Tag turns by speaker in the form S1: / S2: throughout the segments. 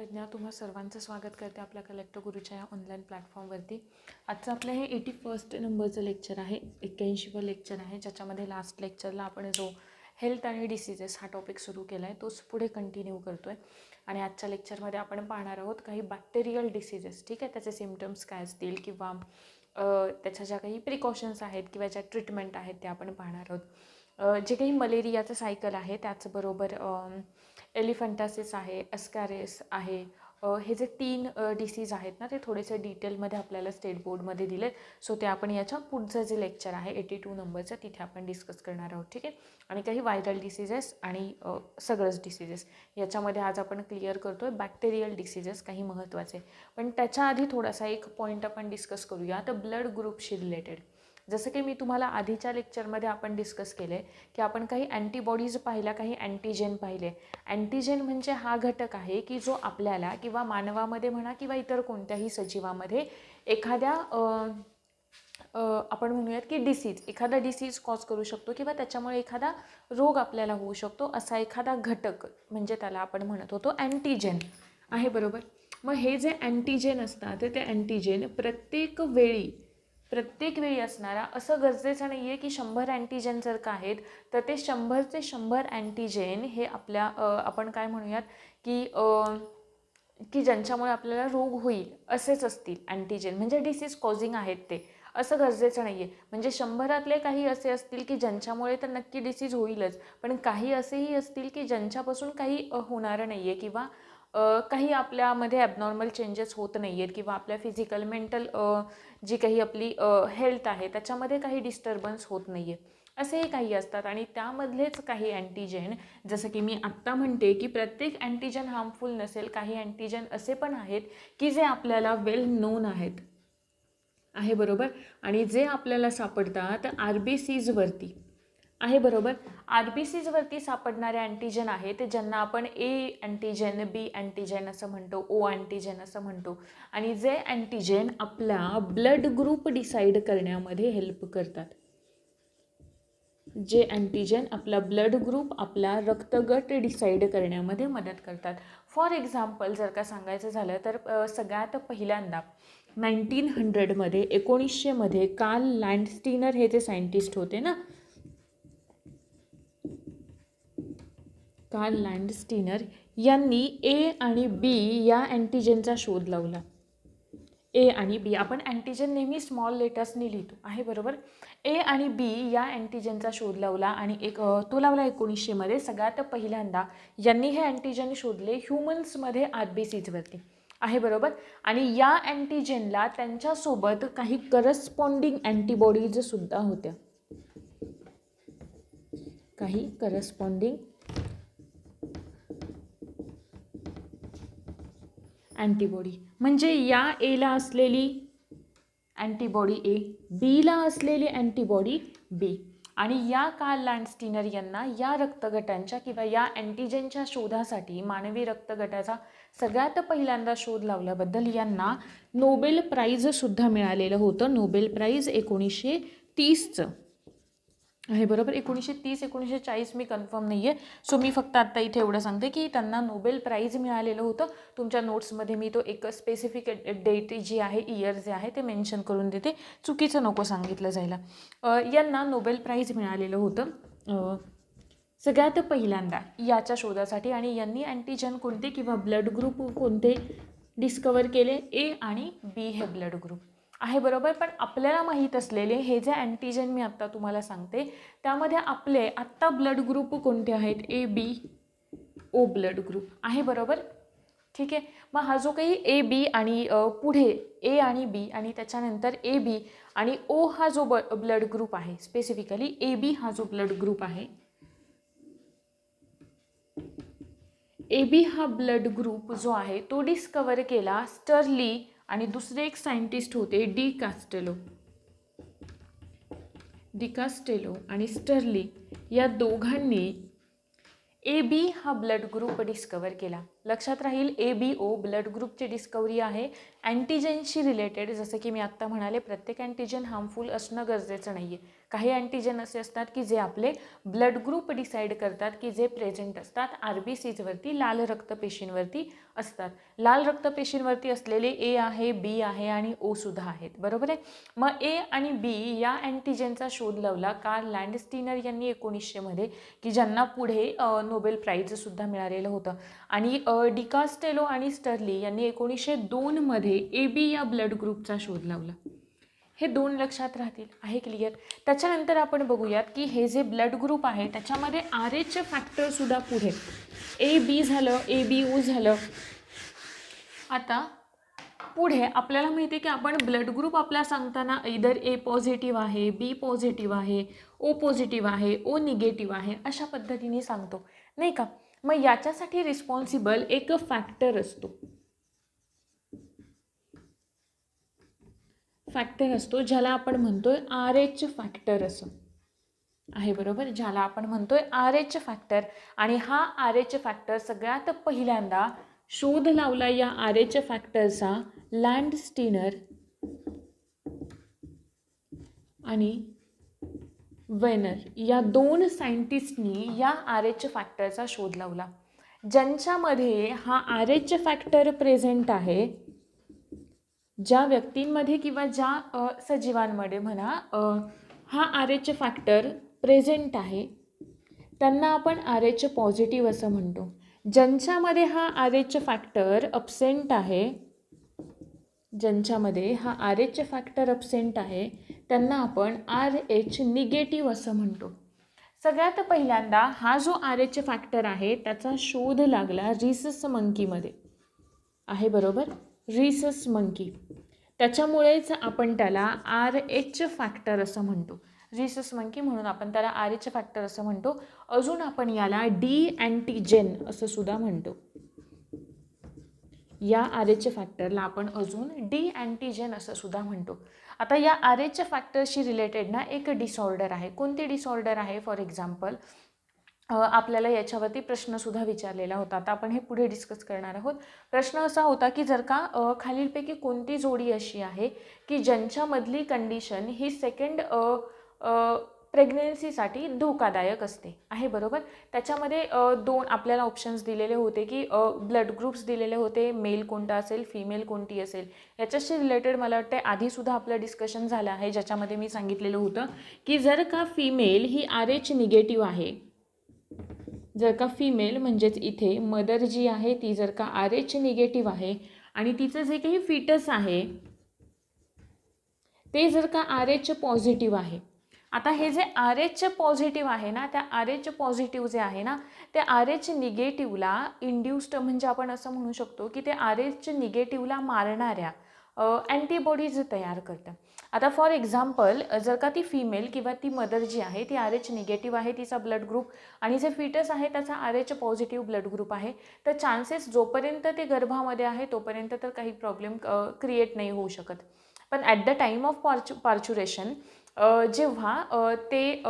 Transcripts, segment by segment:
S1: प्रज्ञा तुम्हा सर्वांचं स्वागत करते आपल्या कलेक्टर गुरुच्या या ऑनलाईन प्लॅटफॉर्मवरती. आजचं आपलं हे 81 नंबरचं लेक्चर आहे, 81वं लेक्चर आहे, ज्याच्यामध्ये लास्ट लेक्चरला आपण जो हेल्थ आणि डिसीजेस हा टॉपिक सुरू केला आहे तोच पुढे कंटिन्यू करतो आहे. आणि आजच्या लेक्चरमध्ये आपण पाहणार आहोत काही बॅक्टेरियल डिसीजेस. ठीक आहे, त्याचे सिम्पटम्स काय असतील किंवा त्याच्या ज्या काही प्रिकॉशन्स आहेत किंवा ज्या ट्रीटमेंट आहेत त्या आपण पाहणार आहोत. जे काही मलेरियाचं सायकल आहे त्याचबरोबर एलिफंटासिस आहे, अस्कॅरिस आहे, हे जे 3 डिसीज आहेत ना ते थोडेसे डिटेलमध्ये आपल्याला स्टेट बोर्डमध्ये दिले. सो ते आपण याच्या पुढचं जे लेक्चर आहे 82 नंबरचं तिथे आपण डिस्कस करणार आहोत. ठीक आहे, आणि काही व्हायरल डिसीजेस आणि सगळंच डिसीजेस याच्यामध्ये आज आपण क्लिअर करतो आहे बॅक्टेरियल डिसीजेस काही महत्त्वाचे. पण त्याच्या आधी थोडासा एक पॉईंट आपण डिस्कस करूया तर ब्लड ग्रुपशी रिलेटेड. जसं की मी तुम्हाला आधीच्या लेक्चरमध्ये आपण डिस्कस केले की आपण काही अँटीबॉडीज पाहिल्या, काही अँटीजेन पाहिले. अँटीजेन म्हणजे हा घटक आहे की जो आपल्याला किंवा मानवामध्ये म्हणा किंवा इतर कोणत्याही सजीवामध्ये एखाद्या आपण म्हणूयात की एखादा डिसीज कॉज करू शकतो किंवा त्याच्यामुळे एखादा रोग आपल्याला होऊ शकतो असा एखादा घटक म्हणजे त्याला आपण म्हणत होतो अँटीजेन आहे, बरोबर. मग हे जे अँटीजेन असतात ते अँटीजेन प्रत्येक वेळी असणारा असं गरजेचं नाही आहे की 100 अँटीजेन जर का आहेत तर ते 100चे 100 अँटीजेन हे आपल्या आपण काय म्हणूयात की ज्यांच्यामुळे आपल्याला रोग होईल असेच असतील अँटीजेन म्हणजे डिसीज कॉझिंग आहेत ते, असं गरजेचं नाही आहे. म्हणजे 100रातले काही असे असतील की ज्यांच्यामुळे तर नक्की डिसीज होईलच, पण काही असेही असतील की ज्यांच्यापासून काही होणारं नाही आहे किंवा काही आपल्यामध्ये ॲबनॉर्मल चेंजेस होत नाही आहेत किंवा आपल्या फिजिकल मेंटल जी काही आपली हेल्थ आहे त्याच्यामध्ये काही डिस्टर्बन्स होत नाही आहे, असेही काही असतात. आणि त्यामधलेच काही अँटीजेन, जसं की मी आत्ता म्हणते की प्रत्येक अँटीजेन हार्मफुल नसेल, काही अँटीजेन असे पण आहेत की जे आपल्याला वेल नोन आहेत आहे, बरोबर. आणि जे आपल्याला सापडतात RBCsवरती आहे, बरोबर. RBCsवरती सापडणारे अँटीजेन आहे ते ज्यांना आपण A अँटीजेन, B अँटीजेन असं म्हणतो, O अँटीजेन असं म्हणतो. आणि जे अँटीजेन आपला ब्लड ग्रुप डिसाईड करण्यामध्ये हेल्प करतात, जे अँटीजेन आपला ब्लड ग्रुप, आपला रक्तगट डिसाईड करण्यामध्ये मदत करतात. फॉर एक्झाम्पल जर का सांगायचं झालं तर सगळ्यात पहिल्यांदा 1900मध्ये 1900मध्ये कार्ल लँडस्टीनर हे जे सायंटिस्ट होते ना, कार्ल लँडस्टीनर यांनी A आणि B या अँटीजेनचा शोध लावला. A आणि B आपण अँटीजेन नेहमी स्मॉल लेटर्सनी लिहितो आहे, बरोबर. A आणि B या अँटीजेनचा शोध लावला आणि तो लावला 1900मध्ये. सगळ्यात पहिल्यांदा यांनी हे अँटीजेन शोधले ह्युमन्समध्ये RBCsवरती आहे, बरोबर. आणि या अँटीजेनला त्यांच्यासोबत काही करस्पॉन्डिंग अँटीबॉडीज सुद्धा होत्या, काही करस्पॉन्डिंग अँटीबॉडी. म्हणजे या Aला असलेली अँटीबॉडी A, Bला असलेली अँटीबॉडी B. आणि या कार्ल लँडस्टीनर यांना या रक्तगटांच्या किंवा या अँटीजेनच्या शोधासाठी मानवी रक्तगटाचा सगळ्यात पहिल्यांदा शोध लावल्याबद्दल यांना नोबेल प्राईजसुद्धा मिळालेलं होतं. नोबेल प्राईज 1930चं आहे, बरोबर. 1930 1940 मी कन्फर्म नाही आहे. सो मी फक्त आत्ता इथे एवढं सांगते की त्यांना नोबेल प्राईज मिळालेलं होतं. तुमच्या नोट्समध्ये मी तो एक स्पेसिफिक डेट जी आहे, इयर जे आहे ते मेन्शन करून देते, चुकीचं नको सांगितलं जायला. यांना नोबेल प्राईज मिळालेलं होतं सगळ्यात पहिल्यांदा याच्या शोधासाठी. आणि यांनी अँटीजेन कोणते किंवा ब्लड ग्रुप कोणते डिस्कवर केले? A आणि B हे ब्लड ग्रुप आहे, बरोबर. पण आपल्याला माहीत असलेले हे जे अँटीजेन मी आत्ता तुम्हाला सांगते त्यामध्ये आपले आत्ता ब्लड ग्रुप कोणते आहेत? A, B, O blood group आहे, बरोबर. ठीक आहे, मग हा जो काही A, B आणि पुढे A आणि B आणि त्याच्यानंतर A, B आणि O हा जो ब्लड ग्रुप आहे, स्पेसिफिकली AB हा जो ब्लड ग्रुप आहे, AB हा ब्लड ग्रुप जो आहे तो डिस्कवर केला स्टर्ली आणि दुसरे एक सायंटिस्ट होते डी कास्टेलो आणि स्टर्ली या दोघांनी AB हा ब्लड ग्रुप डिस्कवर केला. लक्षात राहील. ABO ब्लड ग्रुपची डिस्कवरी आहे. अँटीजेनशी रिलेटेड, जसं की मी आत्ता म्हणाले, प्रत्येक अँटीजन हार्मफुल असणं गरजेचं नाही आहे. काही अँटीजन असे असतात की जे आपले ब्लड ग्रुप डिसाईड करतात, की जे प्रेझेंट असतात RBCजवरती, लाल रक्तपेशींवरती असतात. लाल रक्तपेशींवरती असलेले A आहे, B आहे आणि O सुद्धा आहेत. बरोबर आहे. मग A आणि B या अँटीजेनचा शोध लावला कार्ल लँडस्टीनर यांनी 1900 मध्ये, की ज्यांना पुढे नोबेल प्राईज सुद्धा मिळालेलं होतं. आणि डिकास्टेलो आणि स्टर्ली यांनी 1902 मध्ये AB या ब्लड ग्रुपचा शोध लावला. हे 2 लक्षात राहतील. आहे क्लिअर. त्याच्यानंतर आपण बघूयात की हे जे ब्लड ग्रुप आहे त्याच्यामध्ये RH फॅक्टर सुद्धा पुढे, AB झालं, ABO झालं. आता पुढे आपल्याला माहिती आहे की आपण ब्लड ग्रुप आपला सांगताना इधर A पॉझिटिव्ह आहे, B पॉझिटिव्ह आहे, O पॉझिटिव्ह आहे, O निगेटिव्ह आहे, अशा पद्धतीने सांगतो नाही का. मग याच्यासाठी रिस्पॉन्सिबल एक फॅक्टर असतो, ज्याला आपण म्हणतोय RH फॅक्टर असं आहे. बरोबर. ज्याला आपण म्हणतोय RH फॅक्टर. आणि हा RH फॅक्टर सगळ्यात पहिल्यांदा शोध लावला या RH फॅक्टरचा लँडस्टीनर आणि वेनर या 2 सायंटिस्टनी या RH फॅक्टरचा शोध लावला. ज्यांच्यामध्ये हा RH फॅक्टर प्रेझेंट आहे, ज्या व्यक्तींमध्ये किंवा ज्या सजीवांमध्ये म्हणा हा RH फॅक्टर प्रेझेंट आहे त्यांना आपण RH पॉझिटिव्ह असं म्हणतो. ज्यांच्यामध्ये हा RH फॅक्टर अब्सेंट आहे, ज्यांच्यामध्ये हा RH फॅक्टर अब्सेंट आहे त्यांना आपण RH निगेटिव्ह असं म्हणतो. सगळ्यात पहिल्यांदा हा जो RH फॅक्टर आहे त्याचा शोध लागला रिसस मंकीमध्ये आहे. बरोबर. Rhesus monkey. त्याच्यामुळेच आपण त्याला RH फॅक्टर असं म्हणतो. रिसस मंकी म्हणून आपण त्याला RH फॅक्टर असं म्हणतो. अजून आपण याला डी अँटीजेन असं सुद्धा म्हणतो. या RH फॅक्टरला आपण अजून डी अँटीजेन असं सुद्धा म्हणतो. आता या RH फॅक्टरशी रिलेटेड ना एक डिसऑर्डर आहे. कोणती डिसऑर्डर आहे? फॉर एक्झाम्पल आपल्याला याच्यावरती प्रश्नसुद्धा विचारलेला होता. आता आपण हे पुढे डिस्कस करणार आहोत. प्रश्न असा होता की जर का खालीलपैकी कोणती जोडी अशी आहे की ज्यांच्यामधली कंडिशन ही सेकंड प्रेग्नन्सीसाठी धोकादायक असते आहे. बरोबर. त्याच्यामध्ये 2 आपल्याला ऑप्शन्स दिलेले होते की ब्लड ग्रुप्स दिलेले होते, मेल कोणता असेल, फिमेल कोणती असेल. याच्याशी रिलेटेड मला वाटतं आधीसुद्धा आपलं डिस्कशन झालं आहे, ज्याच्यामध्ये मी सांगितलेलं होतं की जर का फिमेल ही RH निगेटिव्ह आहे, जर का फिमेल म्हणजेच इथे मदर जी आहे ती जर का RH निगेटिव्ह आहे आणि तिचं जे काही फिटस आहे ते जर का RH पॉझिटिव्ह आहे. आता हे जे RH पॉझिटिव्ह आहे ना, त्या RH पॉझिटिव्ह जे आहे ना, त्या RH निगेटिव्हला इंड्युस्ड म्हणजे आपण असं म्हणू शकतो की ते RH निगेटिव्हला मारणाऱ्या अँटीबॉडीज तयार करतं. आता फॉर एक्झाम्पल जर का ती फिमेल किंवा ती मदर जी आहे ती RH निगेटिव्ह आहे, तिचा ब्लड ग्रुप, आणि जे फिटस आहे त्याचा RH पॉझिटिव्ह ब्लड ग्रुप आहे, तर चान्सेस जोपर्यंत ते गर्भामध्ये आहे तोपर्यंत तर काही प्रॉब्लेम क्रिएट नाही होऊ शकत. पण ॲट द टाईम ऑफ पार्च्युरेशन जेव्हा ते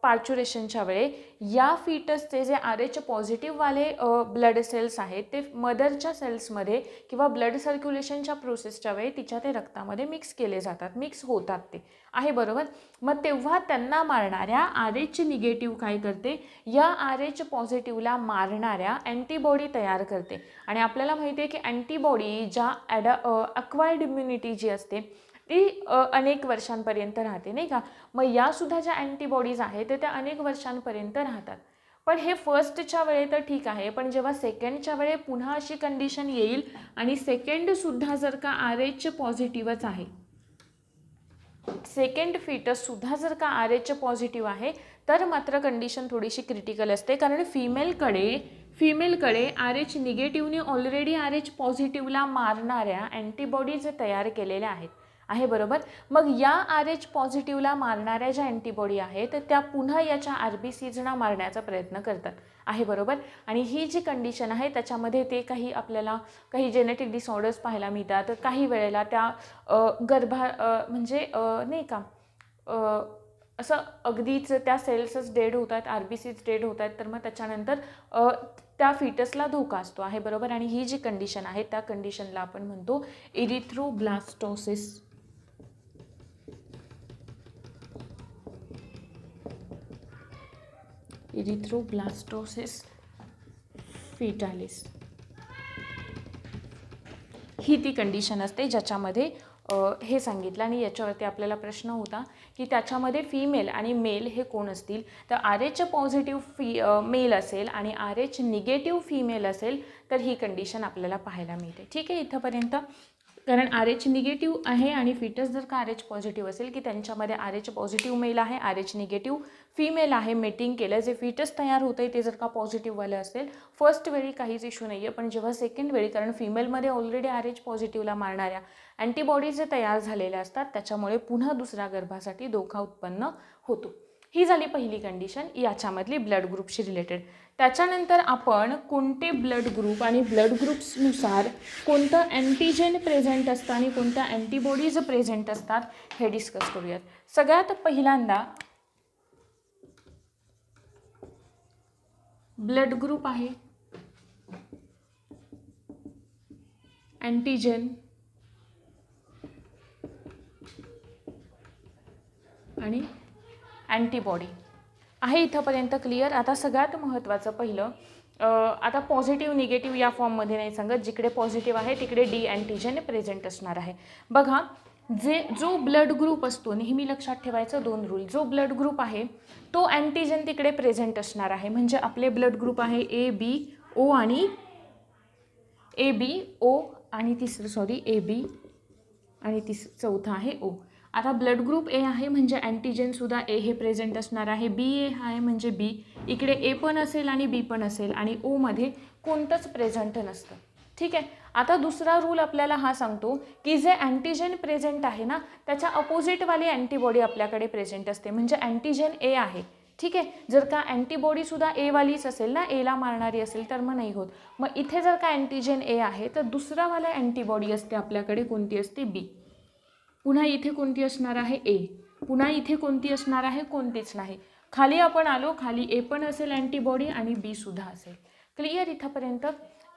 S1: पार्च्युरेशनच्या वेळे या फिटसचे जे RH पॉझिटिव्हवाले ब्लड सेल्स आहेत ते मदरच्या सेल्समध्ये किंवा ब्लड सर्क्युलेशनच्या प्रोसेसच्या वेळी तिच्या ते रक्तामध्ये मिक्स केले जातात, मिक्स होतात ते आहे. बरोबर. मग तेव्हा त्यांना मारणाऱ्या RH निगेटिव्ह काय करते, या RH पॉझिटिव्हला मारणाऱ्या अँटीबॉडी तयार करते. आणि आपल्याला माहिती आहे की अँटीबॉडी ज्या अक्वायर्ड इम्युनिटी जी असते ती अनेक वर्षांपर्यंत राहते नाही का. मग यासुद्धा ज्या अँटीबॉडीज आहेत ते त्या अनेक वर्षांपर्यंत राहतात. पण हे फर्स्टच्या वेळे तर ठीक आहे, पण जेव्हा सेकंडच्या वेळे पुन्हा अशी कंडिशन येईल आणि सेकंडसुद्धा जर का RH पॉझिटिव्हच आहे, सेकंड फिटससुद्धा जर का RH पॉझिटिव्ह आहे तर मात्र कंडिशन थोडीशी क्रिटिकल असते. कारण फिमेलकडे RH निगेटिव्हने ऑलरेडी RH पॉझिटिव्हला मारणाऱ्या अँटीबॉडीज तयार केलेल्या आहेत आहे. बरोबर. मग या RH पॉझिटिव्हला मारणाऱ्या ज्या अँटीबॉडी आहेत त्या पुन्हा याच्या RBCजना मारण्याचा प्रयत्न करतात आहे. बरोबर. आणि ही जी कंडिशन आहे त्याच्यामध्ये ते आपल्याला काही जेनेटिक डिसऑर्डर्स पाहायला मिळतात. तर काही वेळेला त्या म्हणजे नाही का असं अगदीच त्या सेल्सच डेड होत आहेत, RBCच डेड होत आहेत, तर मग त्याच्यानंतर त्या फिटसला धोका असतो आहे बरोबर. आणि ही जी कंडिशन आहे त्या कंडिशनला आपण म्हणतो इरिथ्रोब्लास्टोसिस. इरिथ्रोब्लास्टोसिस फिटालिस ही ती कंडिशन असते ज्याच्यामध्ये हे सांगितलं. आणि याच्यावरती आपल्याला प्रश्न होता की त्याच्यामध्ये फिमेल आणि मेल हे कोण असतील. तर RH पॉझिटिव्ह मेल असेल आणि RH निगेटिव्ह फिमेल असेल तर ही कंडिशन आपल्याला पाहायला मिळते. ठीक आहे इथंपर्यंत. कारण RH निगेटिव्ह आहे आणि फिटस जर का RH पॉझिटिव्ह असेल की त्यांच्यामध्ये RH पॉझिटिव्ह मेल आहे, RH निगेटिव्ह फिमेल आहे, मेटिंग केलं जे फिटस तयार होतं आहे ते जर का पॉझिटिव्हवालं असेल फर्स्ट वेळी काहीच इश्यू नाही आहे. पण जेव्हा सेकंड वेळी, कारण फिमेलमध्ये ऑलरेडी RH पॉझिटिव्हला मारणाऱ्या अँटीबॉडीज जे तयार झालेल्या असतात त्याच्यामुळे पुन्हा दुसऱ्या गर्भासाठी धोका उत्पन्न होतो. ही झाली पहिली कंडिशन याच्यामधली ब्लड ग्रुपशी रिलेटेड. त्याच्यानंतर आपण कोणते ब्लड ग्रुप आणि ब्लड ग्रुप्सनुसार कोणतं अँटीजेन प्रेझेंट असतं आणि कोणत्या अँटीबॉडीज प्रेझेंट असतात हे डिस्कस करूयात. सगळ्यात पहिल्यांदा ब्लड ग्रुप आहे अँटीजेन आणि अँटीबॉडी आहे. इथंपर्यंत क्लिअर. आता सगळ्यात महत्त्वाचं पहिलं आता पॉझिटिव्ह निगेटिव्ह या फॉर्ममध्ये नाही सांगत. जिकडे पॉझिटिव्ह आहे तिकडे डी अँटीजेन प्रेझेंट असणार आहे. बघा जो ब्लड ग्रुप असतो नेहमी लक्षात ठेवायचं 2 रूल. जो ब्लड ग्रुप आहे तो अँटीजेन तिकडे प्रेझेंट असणार आहे. म्हणजे आपले ब्लड ग्रुप आहे ABO आणि ABO आणि AB आणि चौथा आहे O. आता ब्लड ग्रुप A आहे म्हणजे अँटीजेनसुद्धा A हे प्रेझेंट असणार आहे. BA आहे म्हणजे B. इकडे A पण असेल आणि B पण असेल आणि O मध्ये कोणतंच प्रेझेंट नसतं. ठीक आहे. आता दुसरा रूल आपल्याला हा सांगतो की जे अँटीजेन प्रेझेंट आहे ना त्याच्या अपोजिटवाली अँटीबॉडी आपल्याकडे प्रेझेंट असते. म्हणजे अँटीजेन A आहे. ठीक आहे. जर का अँटीबॉडीसुद्धा A वालीच असेल ना, Aला मारणारी असेल तर मग नाही होत. मग इथे जर का अँटीजेन A आहे तर दुसरावाला अँटीबॉडी असते आपल्याकडे कोणती असते B. पुन्हा इथे कोणती असणार आहे A. पुन्हा इथे कोणती असणार आहे कोणतीच नाही. खाली आपण आलो, खाली A पण असेल अँटीबॉडी आणि B सुद्धा असेल. क्लिअर इथंपर्यंत.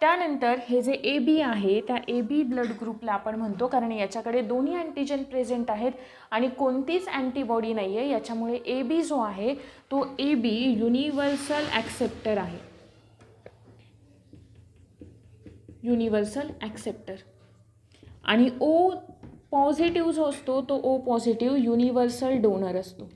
S1: त्यानंतर हे जे AB आहे त्या AB ब्लड ग्रुपला आपण म्हणतो कारण याच्याकडे दोन्ही अँटीजेन प्रेझेंट आहेत आणि कोणतीच अँटीबॉडी नाही आहे. याच्यामुळे AB जो आहे तो AB युनिव्हर्सल ॲक्सेप्टर आहे. Universal acceptor. आणि O पॉझिटिव्ह जो असतो तो O पॉझिटिव्ह युनिव्हर्सल डोनर असतो.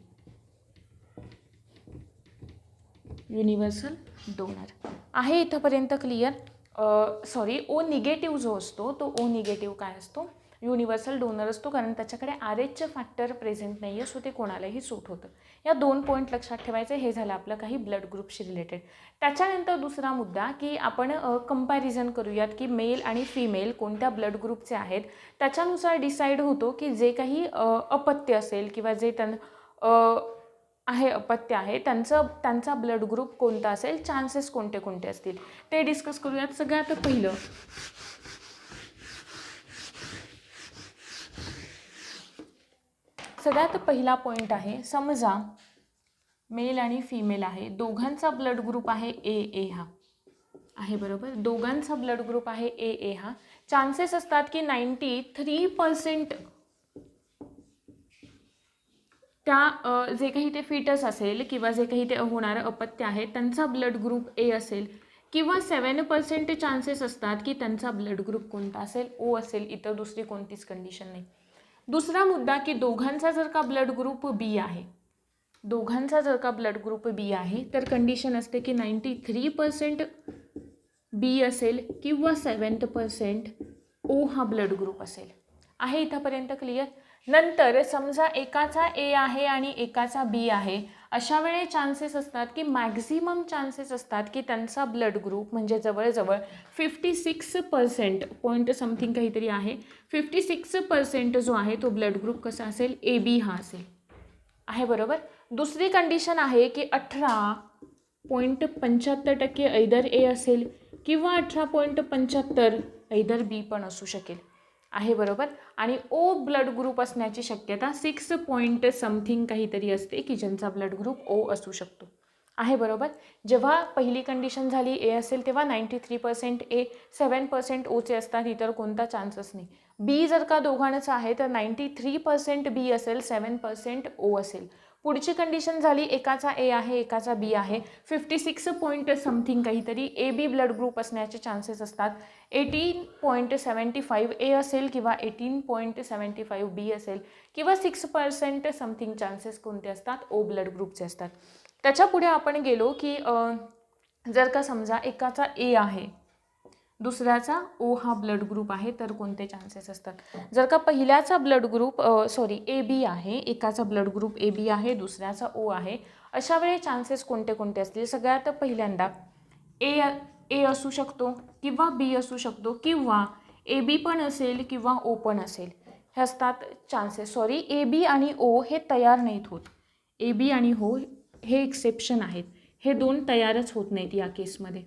S1: युनिव्हर्सल डोनर आहे इथंपर्यंत क्लिअर. O निगेटिव्ह जो असतो तो O निगेटिव्ह काय असतो युनिव्हर्सल डोनर असतो कारण त्याच्याकडे RH फॅक्टर प्रेझेंट नाही आहे. सो ते कोणालाही सूट होतं. या 2 पॉईंट लक्षात ठेवायचे. हे झालं आपलं काही ब्लड ग्रुपशी रिलेटेड. त्याच्यानंतर दुसरा मुद्दा की आपण कंपॅरिझन करूयात की मेल आणि फिमेल कोणत्या ब्लड ग्रुपचे आहेत. त्याच्यानुसार डिसाईड होतो की जे काही अपत्य असेल किंवा जे अपत्य आहे त्यांचा ब्लड ग्रुप कोणता असेल, चान्सेस कोणते कोणते असतील ते डिस्कस करूयात. सगळ्यात पहिलं पहिला पॉईंट आहे. समजा मेल आणि फिमेल आहे, दोघांचा ब्लड ग्रुप आहे AA हा आहे बरोबर. दोघांचा ब्लड ग्रुप आहे AA हा. चान्सेस असतात की 93% त्या जे काही ते फिटस असेल किंवा जे काही ते होणारं अपत्य आहे त्यांचा ब्लड ग्रुप A असेल किंवा 7% चान्सेस असतात की त्यांचा ब्लड ग्रुप कोणता असेल O असेल. इतर दुसरी कोणतीच कंडिशन नाही. दुसरा मुद्दा की दोघांचा जर का ब्लड ग्रुप B आहे, दोघांचा जर का ब्लड ग्रुप B आहे तर कंडिशन असते की 93% B असेल किंवा 7% O हा ब्लड ग्रुप असेल. आहे इथंपर्यंत क्लिअर. नंतर समजा एकाचा A आहे आणि एकाचा B आहे, अशा वेळी चान्सेस असतात की मॅक्झिमम चान्सेस असतात की त्यांचा ब्लड ग्रुप म्हणजे जवळजवळ 56% पॉईंट समथिंग काहीतरी आहे, 56% जो आहे तो ब्लड ग्रुप कसा असेल AB हा असेल. आहे बरोबर. दुसरी कंडिशन आहे की 18.75% ऐदर A असेल किंवा 18.75 ऐदर B पण असू शकेल. आहे बरोबर. आणि O ब्लड ग्रुप असण्याची शक्यता 6 पॉईंट समथिंग काहीतरी असते की ज्यांचा ब्लड ग्रुप O असू शकतो. आहे बरोबर. जेव्हा पहिली कंडिशन झाली ए असेल तेव्हा 93% ए 7% ओचे असतात, इतर कोणता चान्सच नाही. बी जर का दोघांचं आहे तर 93% बी असेल, 7% ओ असेल. पुढची कंडिशन झाली एकाचा ए आहे एकाचा बी आहे, 56 पॉईंट समथिंग काहीतरी ए बी ब्लड ग्रुप असण्याचे चान्सेस असतात. 18.75 ए असेल किंवा 18.75 बी असेल किंवा 6% समथिंग चान्सेस कोणते असतात, ओ ब्लड ग्रुपचे असतात. त्याच्या पुढे आपण गेलो की जर का समजा एकाचा ए आहे दुसऱ्याचा ओ हा ब्लड ग्रुप आहे तर कोणते चान्सेस असतात. जर का पहिल्याचा ब्लड ग्रुप ए बी आहे, एकाचा ब्लड ग्रुप ए बी आहे दुसऱ्याचा ओ आहे, अशा वेळी चान्सेस कोणते कोणते असतील. सगळ्यात पहिल्यांदा ए असू शकतो किंवा बी असू शकतो किंवा ए बी पण असेल किंवा ओ पण असेल, हे असतात चान्सेस. ए बी आणि ओ हे तयार नाहीत होत. ए बी आणि ओ हे एक्सेप्शन आहेत, हे दोन तयारच होत नाहीत या केसमध्ये.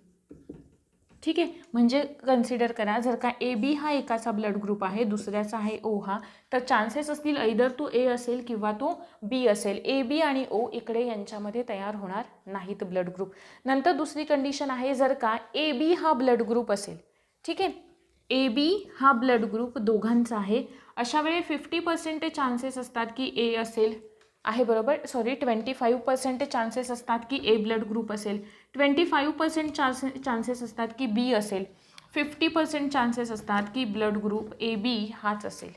S1: ठीक आहे, म्हणजे कन्सिडर करा जर का ए बी हा एकाचा ब्लड ग्रुप आहे दुसऱ्याचा आहे ओ हा, तर चान्सेस असतील ऐदर तो ए असेल किंवा तो बी असेल. ए बी आणि ओ इकडे यांच्यामध्ये तयार होणार नाहीत ब्लड ग्रुप. नंतर दुसरी कंडिशन आहे जर का ए बी हा ब्लड ग्रुप असेल, ठीक आहे, ए बी हा ब्लड ग्रुप दोघांचा आहे, अशा वेळी 50% चान्सेस असतात की ए असेल, आहे बरोबर. 25% चान्सेस असतात की ए ब्लड ग्रुप असेल, 25% चान्सेस असतात की बी असेल, 50% चान्सेस असतात की ब्लड ग्रुप ए बी हाच असेल.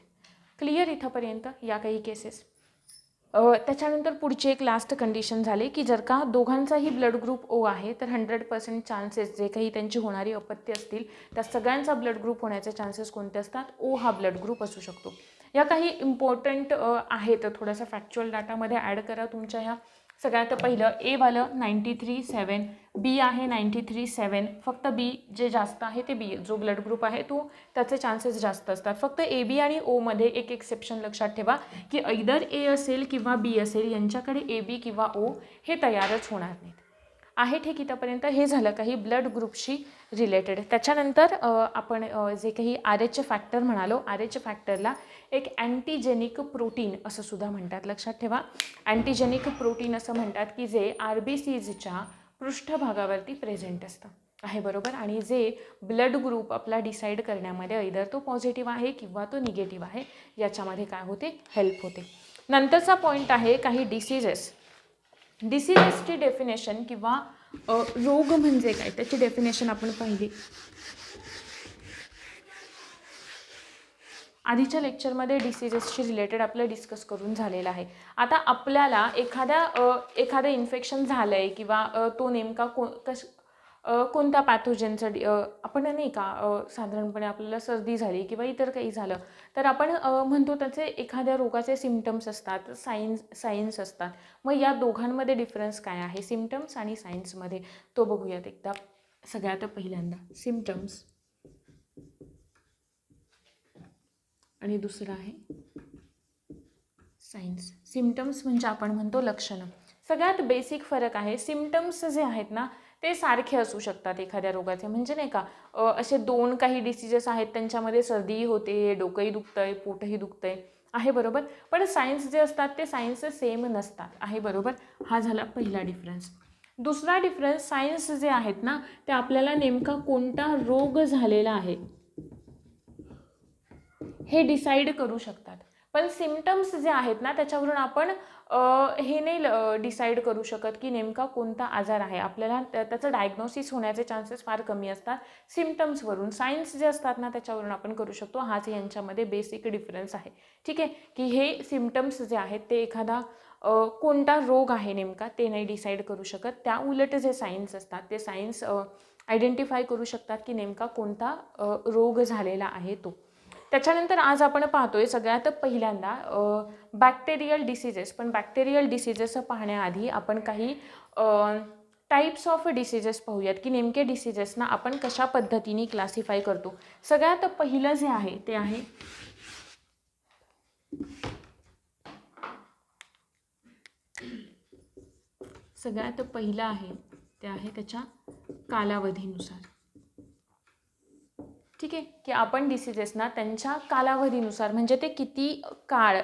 S1: क्लिअर इथंपर्यंत या काही केसेस. त्याच्यानंतर पुढची एक लास्ट कंडिशन झाली की जर का दोघांचाही ब्लड ग्रुप ओ आहे तर 100% चान्सेस जे काही त्यांची होणारी अपत्य असतील त्या सगळ्यांचा ब्लड ग्रुप होण्याचे चान्सेस कोणते असतात, ओ हा ब्लड ग्रुप असू शकतो. या काही इम्पॉर्टंट आहेत, थोडासा फॅक्च्युअल डाटामध्ये ॲड करा तुमच्या ह्या. सगळ्यात पहिलं ए वालं 93.7, बी आहे 93.7, फक्त बी जे जास्त आहे ते बी जो ब्लड ग्रुप आहे तो त्याचे चान्सेस जास्त असतात. फक्त ए बी आणि ओमध्ये एक एक्सेप्शन लक्षात ठेवा की ऐदर ए असेल किंवा बी असेल, यांच्याकडे ए बी किंवा ओ हे तयारच होणार नाहीत. आहे ठीक इथंपर्यंत. हे झालं काही ब्लड ग्रुपशी रिलेटेड. त्याच्यानंतर आपण जे काही आर एच फॅक्टर म्हणालो, आर एच फॅक्टरला एक अँटीजेनिक प्रोटीन असं सुद्धा म्हणतात, लक्षात ठेवा. अँटीजेनिक प्रोटीन असं म्हणतात की जे RBCsच्या पृष्ठभागावरती प्रेझेंट असतं, आहे बरोबर. आणि जे ब्लड ग्रुप आपला डिसाईड करण्यामध्ये ऐदर तो पॉझिटिव्ह आहे किंवा तो निगेटिव्ह आहे याच्यामध्ये काय होते, हेल्प होते. नंतरचा पॉईंट आहे काही डिसीजेस. डिसीजेसची डेफिनेशन किंवा रोग म्हणजे काय त्याची डेफिनेशन आपण पाहिली आधीच्या लेक्चरमध्ये. डिसीजेसशी रिलेटेड आपलं डिस्कस करून झालेलं आहे. आता आपल्याला एखादं इन्फेक्शन झालं आहे किंवा तो नेमका कोणत्या पॅथोजनचं आपण नाही का साधारणपणे आपल्याला सर्दी झाली किंवा इतर काही झालं तर आपण म्हणतो त्याचे एखाद्या रोगाचे सिम्पटम्स असतात, सायन्स असतात. मग या दोघांमध्ये डिफरन्स काय आहे सिम्पटम्स आणि सायन्समध्ये, तो बघूयात एकदा. सगळ्यात पहिल्यांदा सिम्पटम्स आणि दुसरं आहे सायन्स. सिम्पटम्स म्हणजे आपण म्हणतो लक्षणं. सगळ्यात बेसिक फरक आहे, सिम्पटम्स जे आहेत ना ते सारखे असू शकतात एखाद्या रोगाचे, म्हणजे नाही का असे दोन काही डिसीजेस आहेत त्यांच्यामध्ये सर्दीही होते, डोकंही दुखतंय, पोटही दुखतंय, आहे बरोबर. पण सायन्स जे असतात ते सायन्स सेम नसतात, आहे बरोबर. हा झाला पहिला डिफरन्स. दुसरा डिफरन्स, सायन्स जे आहेत ना ते आपल्याला नेमका कोणता रोग झालेला आहे हे डिसाईड करू शकतात. पण सिम्पटम्स जे आहेत ना त्याच्यावरून आपण हे नाही डिसाईड करू शकत की नेमका कोणता आजार आहे. आपल्याला त्याचं डायग्नोसिस होण्याचे चान्सेस फार कमी असतात सिम्पटम्सवरून. सायन्स जे असतात ना त्याच्यावरून आपण करू शकतो. हाच यांच्यामध्ये बेसिक डिफरन्स आहे, ठीक आहे. की हे सिम्पटम्स जे आहेत ते एखादा कोणता रोग आहे नेमका ते नाही डिसाईड करू शकत. त्या उलट जे सायन्स असतात ते सायन्स आयडेंटिफाय करू शकतात की नेमका कोणता रोग झालेला आहे तो. त्याच्यानंतर आज आपण पाहतोय सगळ्यात पहिल्यांदा बॅक्टेरियल डिसीजेस. पण बॅक्टेरियल डिसीजेस पाहण्याआधी आपण काही टाईप्स ऑफ डिसीजेस पाहूयात की नेमके डिसीजेसना आपण कशा पद्धतीने क्लासिफाय करतो. सगळ्यात पहिलं जे आहे ते आहे त्याच्या कालावधीनुसार, ठीक आहे. की आपण डिसीजेसना त्यांच्या कालावधीनुसार म्हणजे ते किती काळ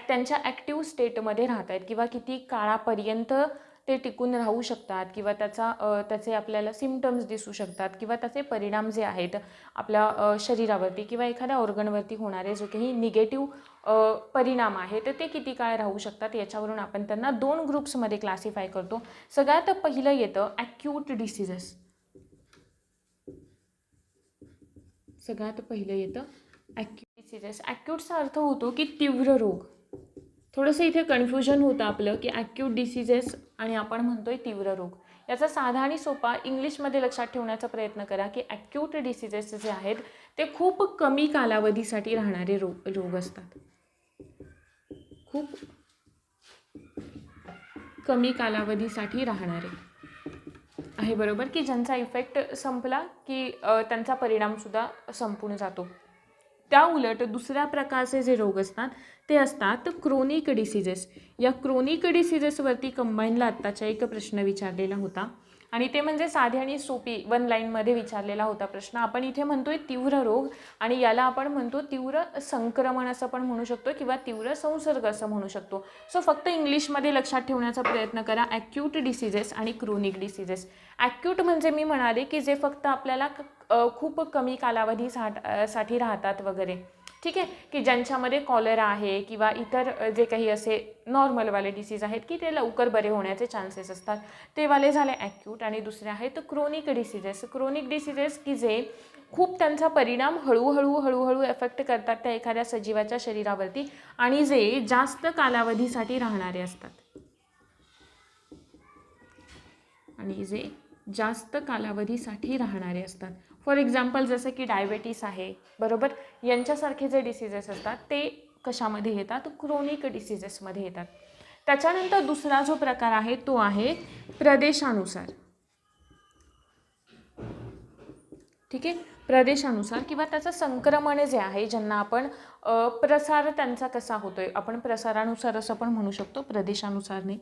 S1: त्यांच्या ॲक्टिव्ह स्टेटमध्ये राहत आहेत किंवा किती काळापर्यंत ते टिकून राहू शकतात किंवा त्याचे आपल्याला सिम्पटम्स दिसू शकतात किंवा त्याचे परिणाम जे आहेत आपल्या शरीरावरती किंवा एखाद्या ऑर्गनवरती होणारे जो काही निगेटिव्ह परिणाम आहेत ते किती काळ राहू शकतात, याच्यावरून आपण त्यांना 2 ग्रुप्समध्ये क्लासिफाय करतो. सगळ्यात पहिलं येतं ॲक्यूट डिसिजेस. सगळ्यात पहिलं येतं ॲक्यूट डिसिजेस. ॲक्यूटचा अर्थ होतो की तीव्र रोग. थोडंसं इथे कन्फ्युजन होतं आपलं की ॲक्यूट डिसिजेस आणि आपण म्हणतोय तीव्र रोग. याचा साधा आणि सोपा इंग्लिशमध्ये लक्षात ठेवण्याचा प्रयत्न करा की ॲक्यूट डिसिजेस जे आहेत ते खूप कमी कालावधीसाठी राहणारे रोग असतात. खूप कमी कालावधीसाठी राहणारे आहे, बरोबर, की ज्यांचा इफेक्ट संपला की त्यांचा परिणामसुद्धा संपून जातो. त्या उलट दुसऱ्या प्रकारचे जे रोग असतात ते असतात क्रोनिक डिसिजेस. या क्रोनिक डिसिजेसवरती कंबाईनला आत्ताचा एक प्रश्न विचारलेला होता आणि ते म्हणजे साधी आणि सोपी 1 लाईनमध्ये विचारलेला होता प्रश्न. आपण इथे म्हणतोय तीव्र रोग आणि याला आपण म्हणतो तीव्र संक्रमण असं पण म्हणू शकतो किंवा तीव्र संसर्ग असं म्हणू शकतो. सो फक्त इंग्लिशमध्ये लक्षात ठेवण्याचा प्रयत्न करा ॲक्यूट डिसिजेस आणि क्रोनिक डिसिजेस. ॲक्यूट म्हणजे मी म्हणाले की जे फक्त आपल्याला खूप कमी कालावधीसाठी राहतात वगैरे, ठीक आहे, की ज्यांच्यामध्ये कॉलरा आहे किंवा इतर जे काही असे नॉर्मलवाले डिसीज आहेत की ते लवकर बरे होण्याचे चान्सेस असतात, ते वाले झाले ॲक्यूट. आणि दुसरे आहेत क्रोनिक डिसिजेस. क्रोनिक डिसिजेस की जे खूप त्यांचा परिणाम हळूहळू एफेक्ट करतात त्या एखाद्या सजीवाच्या शरीरावरती आणि जे जास्त कालावधीसाठी राहणारे असतात. फॉर एक्झाम्पल जसं की डायबेटीस आहे, बरोबर, यांच्यासारखे जे डिसिजेस असतात ते कशामध्ये येतात, क्रोनिक डिसिजेसमध्ये येतात. त्याच्यानंतर दुसरा जो प्रकार आहे तो आहे प्रदेशानुसार. ठीक आहे, प्रदेशानुसार किंवा त्याचं संक्रमण जे आहे, ज्यांना आपण प्रसार त्यांचा कसा होतोय, आपण प्रसारानुसार असं पण म्हणू शकतो, प्रदेशानुसार नाही,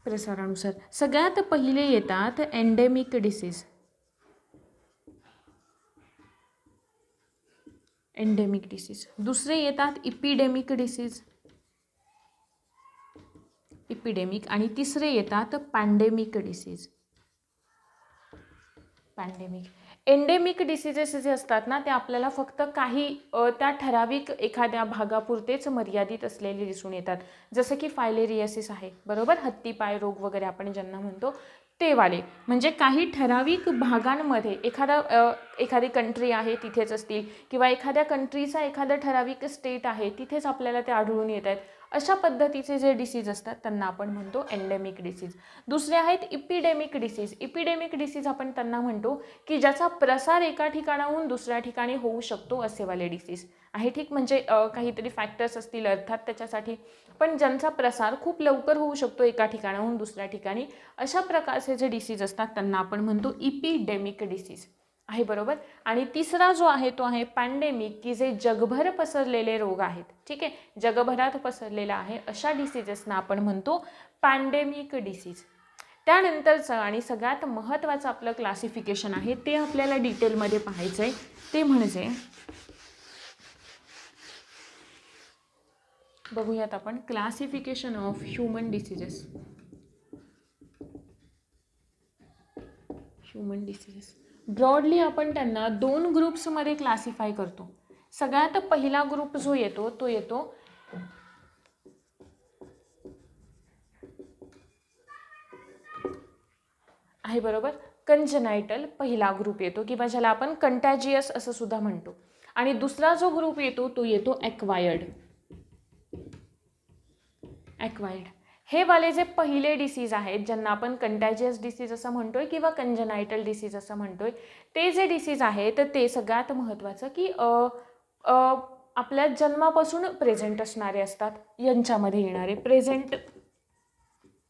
S1: प्रसारानुसार. सगळ्यात पहिले येतात एंडेमिक डिसीज. Endemic disease. दुसरे येतात इपिडेमिक डिसीज, इपिडेमिक. आणि तिसरे येतात pandemic disease, pandemic. Endemic diseases जे असतात ना ते आपल्याला फक्त काही त्या ठराविक एखाद्या भागापुरतेच मर्यादित असलेले दिसून येतात. जसं की फायलेरियासिस आहे, बरोबर, हत्तीपाय रोग वगैरे आपण ज्यांना म्हणतो ते वाले. म्हणजे काही ठराविक भागांमध्ये एखादी कंट्री आहे तिथेच असतील किंवा एखाद्या कंट्रीचा एखादा ठराविक स्टेट आहे तिथेच आपल्याला ते आढळून येत आहेत. अशा पद्धतीचे जे डिसीज असतात त्यांना आपण म्हणतो एंडेमिक डिसीज. दुसरे आहेत इपिडेमिक डिसीज. इपिडेमिक डिसीज आपण त्यांना म्हणतो की ज्याचा प्रसार एका ठिकाणाहून दुसऱ्या ठिकाणी होऊ शकतो असे वाले डिसीज आहे. ठीक, म्हणजे काहीतरी फॅक्टर्स असतील अर्थात त्याच्यासाठी, पण ज्यांचा प्रसार खूप लवकर होऊ शकतो एका ठिकाणाहून दुसऱ्या ठिकाणी, अशा प्रकारचे जे डिसीज असतात त्यांना आपण म्हणतो इपिडेमिक डिसीज आहे, बरोबर. आणि तिसरा जो आहे तो आहे पॅन्डेमिक, की जे जगभर पसरलेले रोग आहेत. ठीक आहे, जगभरात पसरलेला आहे अशा डिसीजेसना आपण म्हणतो पॅन्डेमिक डिसीज. त्यानंतरचं आणि सगळ्यात महत्त्वाचं आपलं क्लासिफिकेशन आहे ते आपल्याला डिटेलमध्ये पाहायचं आहे. ते म्हणजे बघूयात आपण classification of human diseases. Human diseases broadly आपण त्यांना 2 ग्रुप्समध्ये क्लासिफाय करतो. सगळ्यात पहिला ग्रुप जो येतो तो येतो आहे, बरोबर, कंजनायटल पहिला ग्रुप येतो किंवा ज्याला आपण कंटॅजियस असं सुद्धा म्हणतो. आणि दुसरा जो ग्रुप येतो तो येतो ॲक्वायर्ड. ॲक्वायर्ड हे वाले जे पहिले डिसीज आहेत ज्यांना आपण कंटॅजियस डिसीज असं म्हणतोय किंवा कंजनायटल डिसीज असं म्हणतोय, ते जे डिसीज आहेत ते सगळ्यात महत्त्वाचं की आपल्या जन्मापासून प्रेझेंट असणारे असतात, यांच्यामध्ये येणारे प्रेझेंट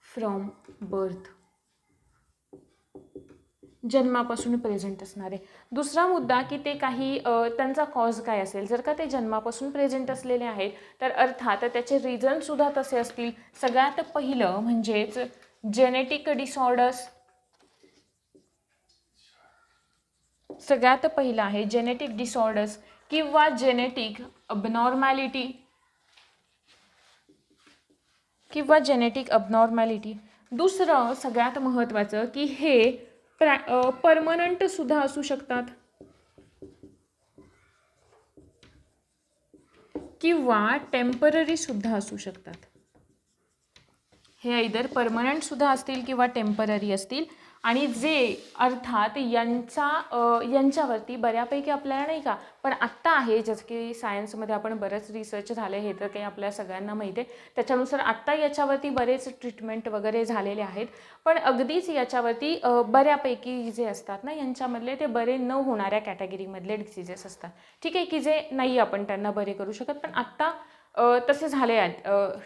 S1: फ्रॉम बर्थ, जन्मापासून प्रेझेंट असणारे. दुसरा मुद्दा की ते काही त्यांचा कॉज काय असेल, जर का ते जन्मापासून प्रेझेंट असलेले आहेत तर अर्थात त्याचे रिझनसुद्धा तसे असतील. सगळ्यात पहिलं म्हणजेच जेनेटिक डिसऑर्डर्स. सगळ्यात पहिलं आहे जेनेटिक डिसऑर्डर्स किंवा जेनेटिक अबनॉर्मॅलिटी किंवा जेनेटिक अबनॉर्मॅलिटी. दुसरं सगळ्यात महत्त्वाचं की हे परमनंटसुद्धा असू शकतात किंवा टेम्पररीसुद्धा असू शकतात. हे इधर परमनंटसुद्धा असतील किंवा टेम्पररी असतील. आणि जे अर्थात यांच्यावरती बऱ्यापैकी आपल्याला नाही का, पण आत्ता आहे जसं की सायन्समध्ये आपण बरंच रिसर्च झालं हे तर काही आपल्या सगळ्यांना माहिती आहे. त्याच्यानुसार आत्ता याच्यावरती बरेच ट्रीटमेंट वगैरे झालेले आहेत. पण अगदीच याच्यावरती बऱ्यापैकी जे असतात ना यांच्यामधले ते बरे न होणाऱ्या कॅटेगरीमधले डिसीजेस असतात. ठीक आहे, की जे नाही आपण त्यांना बरे करू शकत. पण आत्ता तसे झाले आहेत.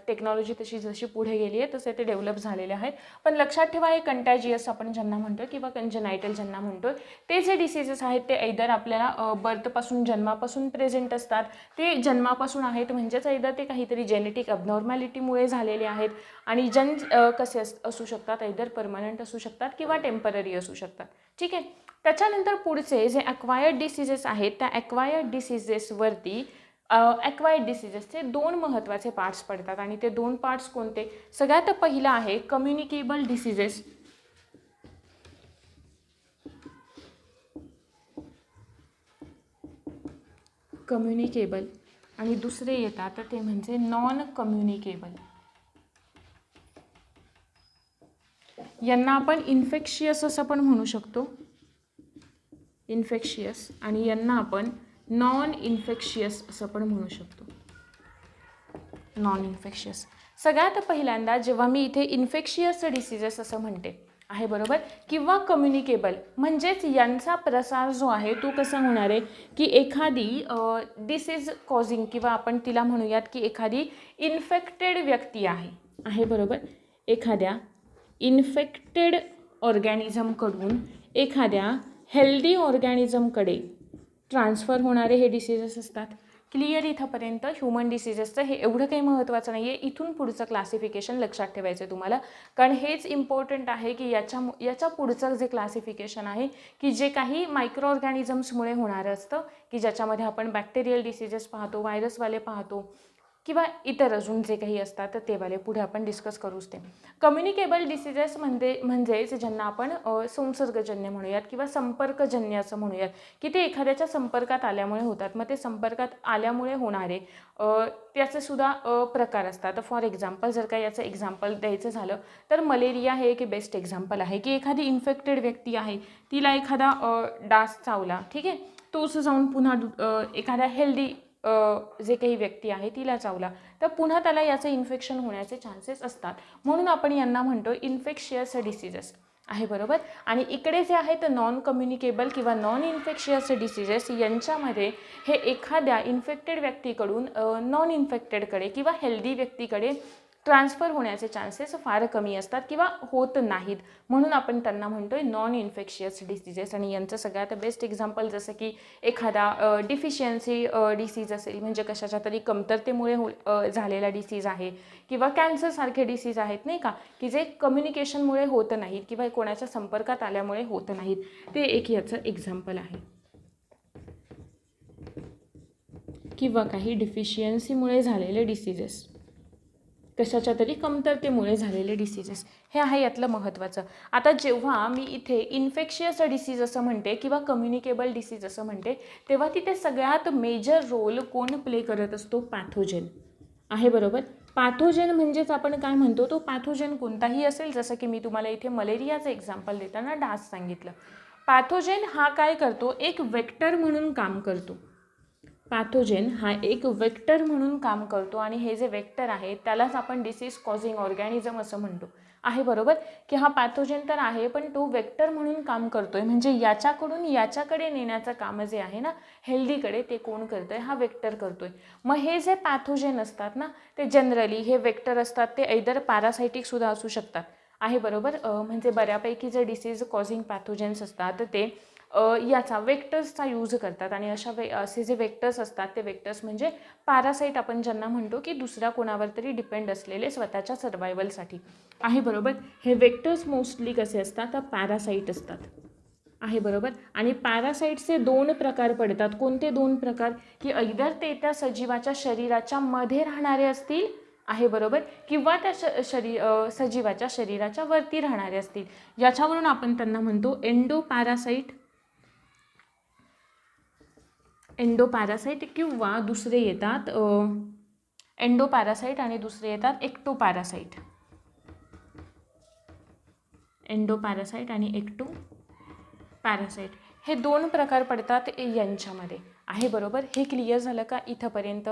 S1: टेक्नॉलॉजी तशी जशी पुढे गेली आहे तसे ते डेव्हलप झालेले आहेत. पण लक्षात ठेवा हे कंटॅजियस आपण ज्यांना म्हणतो किंवा कंजेनायटल ज्यांना म्हणतो ते जे डिसीजेस आहेत ते ऐदर आपल्याला बर्थपासून जन्मापासून प्रेझेंट असतात, ते जन्मापासून आहेत म्हणजेच ऐदर ते काहीतरी जेनेटिक अबनॉर्मॅलिटीमुळे झालेले आहेत आणि कसे असू शकतात, ऐदर परमनंट असू शकतात किंवा टेम्पररी असू शकतात. ठीक आहे. त्याच्यानंतर पुढचे जे ॲक्वायर्ड डिसीजेस आहेत त्या ॲक्वायर्ड डिसीजेसवरती ॲक्वायर्ड डिसीजेसचे 2 महत्त्वाचे पार्ट्स पडतात आणि ते 2 पार्ट्स कोणते? सगळ्यात पहिला आहे कम्युनिकेबल डिसीजेस. कम्युनिकेबल आणि दुसरे येतात ते म्हणजे नॉन कम्युनिकेबल. यांना आपण इन्फेक्शियस असं पण म्हणू शकतो, इन्फेक्शियस, आणि यांना आपण नॉन इन्फेक्शियस असं पण म्हणू शकतो, नॉन इन्फेक्शियस. सगळ्यात पहिल्यांदा जेव्हा मी इथे इन्फेक्शियस डिसीजेस असं म्हणते आहे बरोबर, किंवा कम्युनिकेबल म्हणजेच यांचा प्रसार जो आहे तो कसा होणार आहे की एखादी डिसीज कॉझिंग किंवा आपण तिला म्हणूयात की एखादी इन्फेक्टेड व्यक्ती आहे बरोबर, एखाद्या इन्फेक्टेड ऑर्गॅनिझमकडून एखाद्या हेल्दी ऑर्गॅनिझमकडे ट्रान्सफर होणारे हे डिसीजेस असतात. क्लिअर इथंपर्यंत ह्युमन डिसीजेसचं हे एवढं काही महत्त्वाचं नाही आहे. इथून पुढचं क्लासिफिकेशन लक्षात ठेवायचं आहे तुम्हाला, कारण हेच इम्पॉर्टंट आहे की याच्या पुढचं जे क्लासिफिकेशन आहे की जे काही मायक्रो ऑर्गॅनिझम्समुळे होणारं असतं की ज्याच्यामध्ये आपण बॅक्टेरियल डिसीजेस पाहतो, व्हायरसवाले पाहतो किंवा इतर अजून जे काही असतात ते वाले पुढे आपण डिस्कस करूच. ते कम्युनिकेबल डिसीजेस म्हणजेच ज्यांना आपण संसर्गजन्य म्हणूयात किंवा संपर्कजन्य असं म्हणूयात की ते एखाद्याच्या संपर्कात आल्यामुळे होतात. मग ते संपर्कात आल्यामुळे होणारे त्याचे सुद्धा प्रकार असतात. फॉर एक्झाम्पल जर का याचं एक्झाम्पल द्यायचं झालं तर मलेरिया हे एक बेस्ट एक्झाम्पल आहे की एखादी इन्फेक्टेड व्यक्ती आहे, तिला एखादा डास चावला, ठीक आहे, तोच जाऊन पुन्हा एखाद्या हेल्दी जे काही व्यक्ती आहे तिला चावला तर पुन्हा त्याला याचं इन्फेक्शन होण्याचे चान्सेस असतात. म्हणून आपण यांना म्हणतो इन्फेक्शियस डिसीजेस आहे बरोबर. आणि इकडे जे आहेत नॉन कम्युनिकेबल किंवा नॉन इन्फेक्शियस डिसीजेस यांच्यामध्ये हे एखाद्या इन्फेक्टेड व्यक्तीकडून नॉन इन्फेक्टेडकडे किंवा हेल्दी व्यक्तीकडे ट्रान्सफर होण्याचे चान्सेस फार कमी असतात किंवा होत नाहीत. म्हणून आपण त्यांना म्हणतोय नॉन इन्फेक्शियस डिसीजेस. आणि यांचं सगळ्यात बेस्ट एक्झाम्पल जसं की एखादा डिफिशियन्सी डिसीज असेल म्हणजे कशाच्या तरी कमतरतेमुळे झालेला डिसीज आहे किंवा कॅन्सरसारखे डिसीज आहेत नाही का, की जे कम्युनिकेशनमुळे होत नाहीत किंवा कोणाच्या संपर्कात आल्यामुळे होत नाहीत, ते एक याचं एक्झाम्पल आहे. किंवा काही डिफिशियन्सीमुळे झालेले डिसीजेस, कशाच्या तरी कमतरतेमुळे झालेले डिसीजेस, हे आहे यातलं महत्त्वाचं. आता जेव्हा मी इथे इन्फेक्शियस डिसीज असं म्हणते किंवा कम्युनिकेबल डिसीज असं म्हणते तेव्हा तिथे सगळ्यात मेजर रोल कोण प्ले करत असतो? पॅथोजेन आहे बरोबर. पॅथोजेन म्हणजेच आपण काय म्हणतो, तो पॅथोजेन कोणताही असेल, जसं की मी तुम्हाला इथे मलेरियाचं एक्झाम्पल देताना डास सांगितलं. पॅथोजेन हा काय करतो? एक वेक्टर म्हणून काम करतो. पॅथोजेन हा एक वेक्टर म्हणून काम करतो आणि हे जे वेक्टर आहे त्यालाच आपण डिसीज कॉझिंग ऑर्गॅनिझम असं म्हणतो आहे बरोबर, की हा पॅथोजेन तर आहे पण तो वेक्टर म्हणून काम करतोय. म्हणजे याच्याकडून याच्याकडे नेण्याचं काम जे आहे ना हेल्दीकडे, ते कोण करतोय? हा वेक्टर करतोय. मग हे जे पॅथोजेन असतात ना ते जनरली हे वेक्टर असतात, ते ऐदर पॅरासायटिक सुद्धा असू शकतात आहे बरोबर. म्हणजे बऱ्यापैकी जे डिसीज कॉझिंग पॅथोजेन्स असतात ते याचा वेक्टर्सचा यूज करतात. आणि असे जे वेक्टर्स असतात ते वेक्टर्स म्हणजे पॅरासाईट आपण ज्यांना म्हणतो की दुसऱ्या कोणावर तरी डिपेंड असलेले स्वतःच्या सर्वायवलसाठी आहे बरोबर. हे वेक्टर्स मोस्टली कसे असतात? तर पॅरासाईट असतात आहे बरोबर. आणि पॅरासाईटचे 2 प्रकार पडतात. कोणते 2 प्रकार? की ऐदर ते त्या सजीवाच्या शरीराच्या मध्ये राहणारे असतील आहे बरोबर, किंवा त्या सजीवाच्या शरीराच्या वरती राहणारे असतील, याच्यावरून आपण त्यांना म्हणतो एंडोपॅरासाइट. किंवा दुसरे येतात एंडोपॅरासाइट आणि दुसरे येतात एक्टोपॅरासाइट. एंडोपॅरासाइट आणि एक्टोपॅरासाइट हे 2 प्रकार पडतात यांच्यामध्ये. आहे बरोबर. हे क्लिअर झालं का इथंपर्यंत?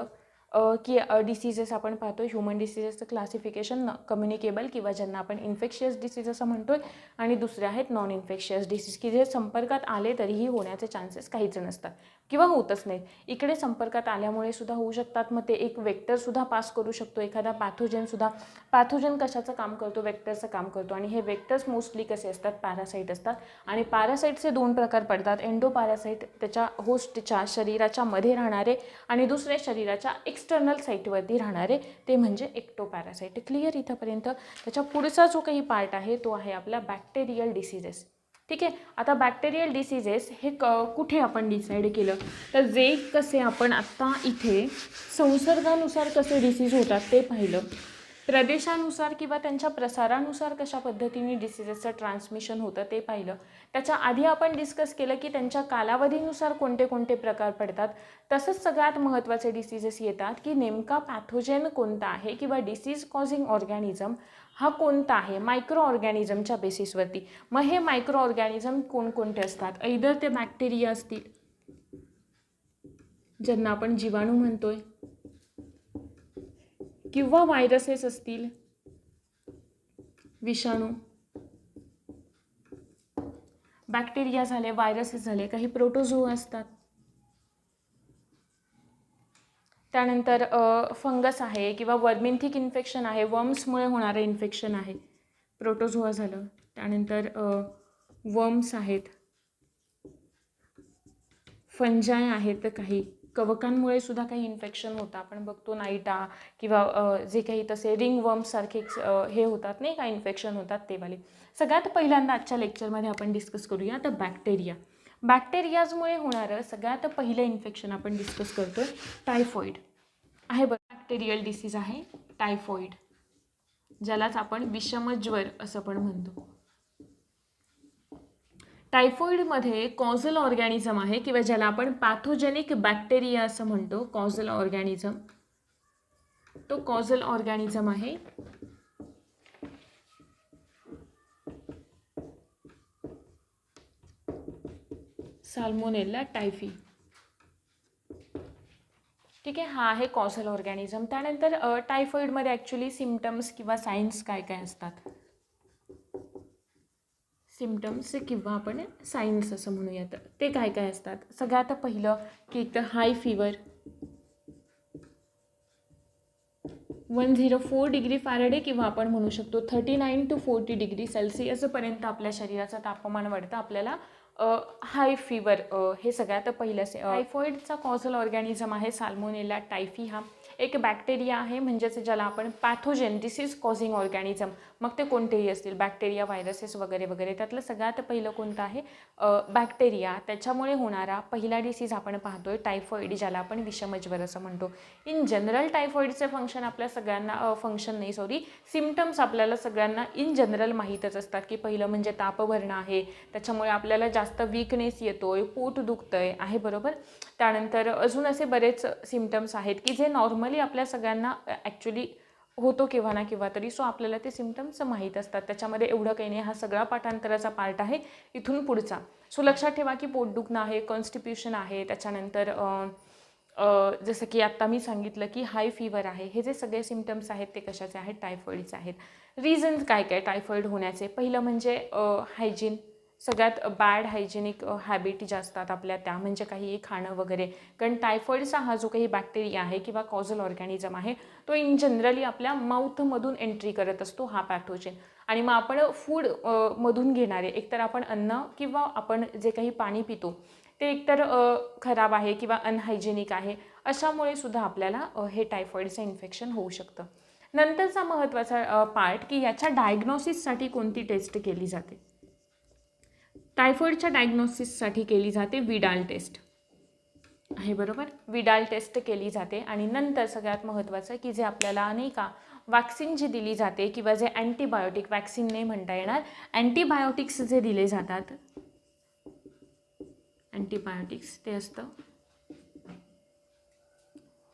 S1: की डिसीजेस आपण पाहतो, ह्युमन डिसीजेसचं क्लासिफिकेशन, कम्युनिकेबल किंवा ज्यांना आपण इन्फेक्शियस डिसीज असं म्हणतोय, आणि दुसरे आहेत नॉन इन्फेक्शियस डिसीज की जे संपर्कात आले तरीही होण्याचे चान्सेस काहीच नसतात किंवा होतच नाहीत. इकडे संपर्कात आल्यामुळे सुद्धा होऊ शकतात. मग ते एक वेक्टरसुद्धा पास करू शकतो, एखादा पॅथोजनसुद्धा. पॅथोजन कशाचं काम करतो? वेक्टरचं काम करतो. आणि हे वेक्टर्स मोस्टली कसे असतात? पॅरासाईट असतात. आणि पॅरासाईटचे 2 प्रकार पडतात. एंडोपॅरासाईट त्याच्या होस्टच्या शरीराच्या मध्ये राहणारे, आणि दुसरे शरीराच्या एक्सटर्नल साईटवरती राहणारे, ते म्हणजे एक्टोपॅरासाईट. क्लिअर इथंपर्यंत? त्याच्या पुढचा जो काही पार्ट आहे तो आहे आपला बॅक्टेरियल डिसीजेस. ठीक आहे. आता बॅक्टेरियल डिसीजेस हे कुठे आपण डिसाईड केलं तर जे कसे आपण आत्ता इथे संसर्गानुसार कसे डिसीज होतात ते पाहिलं, प्रदेशानुसार किंवा त्यांच्या प्रसारानुसार कशा पद्धतीने डिसीजेसचं ट्रान्समिशन होतं ते पाहिलं. त्याच्या आधी आपण डिस्कस केलं की त्यांच्या कालावधीनुसार कोणते कोणते प्रकार पडतात. तसंच सगळ्यात महत्त्वाचे डिसीजेस येतात की नेमका पॅथोजेन कोणता आहे किंवा डिसीज कॉझिंग ऑर्गॅनिझम हा कोणता आहे, मायक्रो ऑर्गॅनिझमच्या बेसिसवरती. मग हे मायक्रो ऑर्गॅनिझम कोणकोणते असतात? ऐदर ते बॅक्टेरिया असतील, ज्यांना आपण जीवाणू म्हणतोय, किंवा व्हायरसेस असतील, विषाणू. बॅक्टेरिया झाले, व्हायरसेस झाले, काही प्रोटोझोआ असतात. त्यानंतर फंगस आहे किंवा वर्मिन्थिक इन्फेक्शन आहे, वर्म्समुळे होणारं इन्फेक्शन आहे, प्रोटोझोआ झालं. त्यानंतर वर्म्स आहेत, फंजाय आहेत, काही कवकांमुळे सुद्धा काही इन्फेक्शन होतं. आपण बघतो नाईटा किंवा जे काही तसे रिंग वर्म्ससारखे हे होतात नाही का, इन्फेक्शन होतात ते वाले. सगळ्यात पहिल्यांदा आजच्या लेक्चरमध्ये आपण डिस्कस करूया तर बॅक्टेरिया. बॅक्टेरियाजमुळे होणारं सगळ्यात पहिलं इन्फेक्शन आपण डिस्कस करतोय टायफॉईड आहे. बॅक्टेरियल डिसीज आहे टायफॉईड, ज्यालाच आपण विषमज्वर असं पण म्हणतो. टायफॉईडमध्ये कॉझल ऑर्गॅनिझम आहे किंवा ज्याला आपण पॅथोजेनिक बॅक्टेरिया असं म्हणतो. कॉझल ऑर्गॅनिझम, तो कॉझल ऑर्गॅनिझम आहे साल्मोनेला टायफी. ठीक आहे, हा आहे कॉझल ऑर्गॅनिझम. त्यानंतर टायफॉईडमध्ये ॲक्च्युली सिम्पटम्स किंवा सायन्स काय काय असतात? सिम्पटम्स किंवा आपण सायन्स असं म्हणूयात, ते काय काय असतात? सगळ्यात पहिलं की एक तर हाय फिवर, 104 डिग्री फॅरेडे किंवा आपण म्हणू शकतो 39 to 40 डिग्री सेल्सिअसपर्यंत आपल्या शरीराचं तापमान वाढतं आपल्याला हाय फिवर. हे सगळ्यात पहिलं. टायफॉईडचा कॉझल ऑर्गॅनिझम आहे साल्मोनेला टायफी. हा एक बॅक्टेरिया आहे, म्हणजेच ज्याला आपण पॅथोजेन डिसीज कॉझिंग ऑर्गॅनिझम, मग ते कोणतेही असतील, बॅक्टेरिया, व्हायरसेस वगैरे वगैरे, त्यातलं सगळ्यात पहिलं कोणतं आहे? बॅक्टेरिया. त्याच्यामुळे होणारा पहिला डिसीज आपण पाहतोय टायफॉईड, ज्याला आपण विषमज्वर असं म्हणतो. इन जनरल टायफॉईडचे फंक्शन आपल्या सगळ्यांना सिम्पटम्स आपल्याला सगळ्यांना इन जनरल माहीतच असतात की पहिलं म्हणजे ताप भरणं आहे, त्याच्यामुळे आपल्याला जास्त वीकनेस येतोय, पोट दुखतंय आहे बरोबर. त्यानंतर अजून असे बरेच सिम्पटम्स आहेत की जे नॉर्मली आपल्या सगळ्यांना ॲक्च्युली होतो केव्हा ना केव्हा तरी. सो आपल्याला ते सिम्पटम्स माहीत असतात, त्याच्यामध्ये एवढं काही नाही. हा सगळा पाठांतराचा पार्ट आहे इथून पुढचा. सो लक्षात ठेवा की पोट दुखणं आहे, कॉन्स्टिप्युशन आहे, त्याच्यानंतर जसं की आत्ता मी सांगितलं की हाय फिवर आहे. हे जे सगळे सिम्पटम्स आहेत ते कशाचे आहेत? टायफॉईडचे आहेत. रिझन्स काय काय टायफॉईड होण्याचे? पहिलं म्हणजे हायजीन. सगळ्यात बॅड हायजेनिक हॅबिट ज्या असतात आपल्या, त्या म्हणजे काही खाणं वगैरे. कारण टायफॉईडचा हा जो काही बॅक्टेरिया आहे किंवा कॉझल ऑर्गॅनिझम आहे तो इन जनरली आपल्या माउथमधून एंट्री करत असतो हा पॅथोजेन. आणि मग आपण फूड मधून घेणारे, एकतर आपण अन्न किंवा आपण जे काही पाणी पितो ते एकतर खराब आहे किंवा अनहायजेनिक आहे, अशामुळे सुद्धा आपल्याला हे टायफॉईडचं इन्फेक्शन होऊ शकतं. नंतरचा महत्त्वाचा पार्ट की याच्या डायग्नोसिससाठी कोणती टेस्ट केली जाते? टायफॉईडच्या डायग्नोसिससाठी केली जाते विडाल टेस्ट आहे बरोबर. विडाल टेस्ट केली जाते आणि नंतर सगळ्यात महत्त्वाचं की जे आपल्याला नाही का वॅक्सिन जी दिली जाते किंवा जे अँटीबायोटिक, वॅक्सिन नाही म्हणता येणार, अँटीबायोटिक्स जे दिले जातात, अँटीबायोटिक्स ते असतं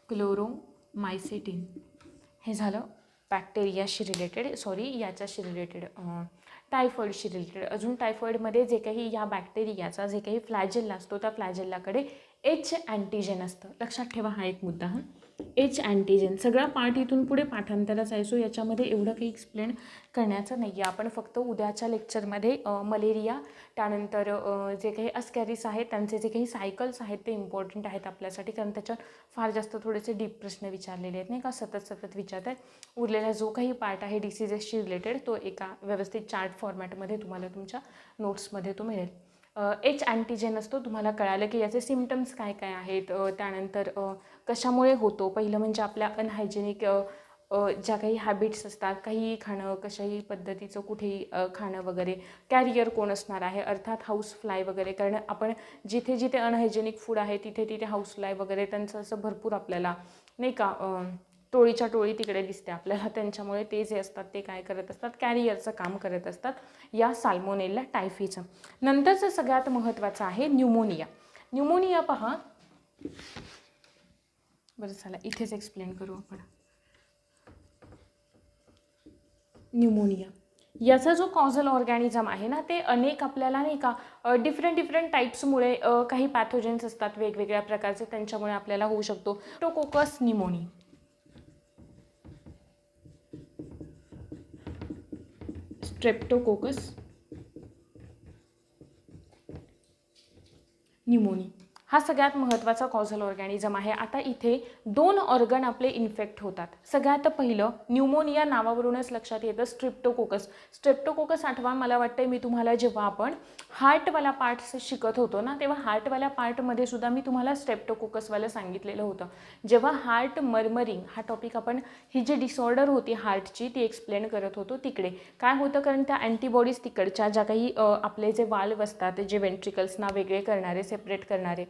S1: क्लोरोमायसिटिन. हे झालं बॅक्टेरियाशी रिलेटेड, याच्याशी रिलेटेड, टायफॉईडशी रिलेटेड. अजून टायफॉईडमध्ये जे काही या बॅक्टेरियाचा जे काही फ्लॅजेल्ला असतो त्या फ्लॅजेल्लाकडे एच अँटीजेन असतं. लक्षात ठेवा हा एक मुद्दा. एच अँटीजेन सगळा पार्ट इथून पुढे पाठांतराचा आहे, सो याच्यामध्ये एवढं काही एक्सप्लेन करण्याचं नाही आहे. आपण फक्त उद्याच्या लेक्चरमध्ये मलेरिया, त्यानंतर जे काही अस्कॅरिस आहेत त्यांचे जे काही सायकल्स आहेत ते इम्पॉर्टंट आहेत आपल्यासाठी, कारण त्याच्यात फार जास्त थोडेसे डीप प्रश्न विचारलेले आहेत नाही का, सतत विचारतात. उरलेला जो काही पार्ट आहे डिसीजेसशी रिलेटेड तो एका व्यवस्थित चार्ट फॉर्मॅटमध्ये तुम्हाला तुमच्या नोट्समध्ये तो मिळेल. एच अँटीजेन असतो. तुम्हाला कळालं की याचे सिम्पटम्स काय काय आहेत, त्यानंतर कशामुळे होतो. पहिलं म्हणजे आपल्या अनहायजेनिक ज्या काही हॅबिट्स असतात, काही खाणं, कशाही पद्धतीचं कुठेही खाणं वगैरे, कॅरियर कोण असणार आहे, अर्थात हाऊस फ्लाय वगैरे, कारण आपण जिथे जिथे अनहायजेनिक फूड आहे तिथे तिथे हाऊस फ्लाय वगैरे त्यांचं असं भरपूर आपल्याला नाही का टोळीच्या टोळी तिकडे दिसते आपल्याला. त्यांच्यामुळे ते जे असतात ते काय करत असतात, कॅरियरचं काम करत असतात या साल्मोनेला टायफीचं. नंतरचं सगळ्यात महत्त्वाचं आहे न्यूमोनिया. न्यूमोनिया पहा, बरं चला इथेच एक्सप्लेन करू आपण. न्यूमोनिया याचा जो कॉझल ऑर्गॅनिझम आहे ना, ते अनेक आपल्याला नाही का डिफरंट टाईप्समुळे काही पॅथोजेन्स असतात वेगवेगळ्या प्रकारचे, त्यांच्यामुळे आपल्याला होऊ शकतो. स्ट्रेप्टोकोकस न्यूमोनी, स्ट्रेप्टोकोकस न्यूमोनी हा सगळ्यात महत्त्वाचा कॉझल ऑर्गॅनिझम आहे. आता इथे 2 ऑर्गन आपले इन्फेक्ट होतात. सगळ्यात पहिलं न्यूमोनिया नावावरूनच लक्षात येतं स्ट्रेप्टोकोकस. स्ट्रेप्टोकोकस आठवा, मला वाटतं मी तुम्हाला जेव्हा आपण हार्टवाला पार्ट्स शिकत होतो ना, तेव्हा हार्टवाल्या पार्टमध्ये सुद्धा मी तुम्हाला स्ट्रेप्टोकोकसवालं सांगितलेलं होतं. जेव्हा हार्ट मर्मरिंग हा टॉपिक आपण, ही जी डिसऑर्डर होती हार्टची ती एक्सप्लेन करत होतो, तिकडे काय होतं, कारण त्या अँटीबॉडीज तिकडच्या ज्या काही आपले जे वाल्व असतात, जे वेंट्रिकल्सना वेगळे करणारे, सेपरेट करणारे,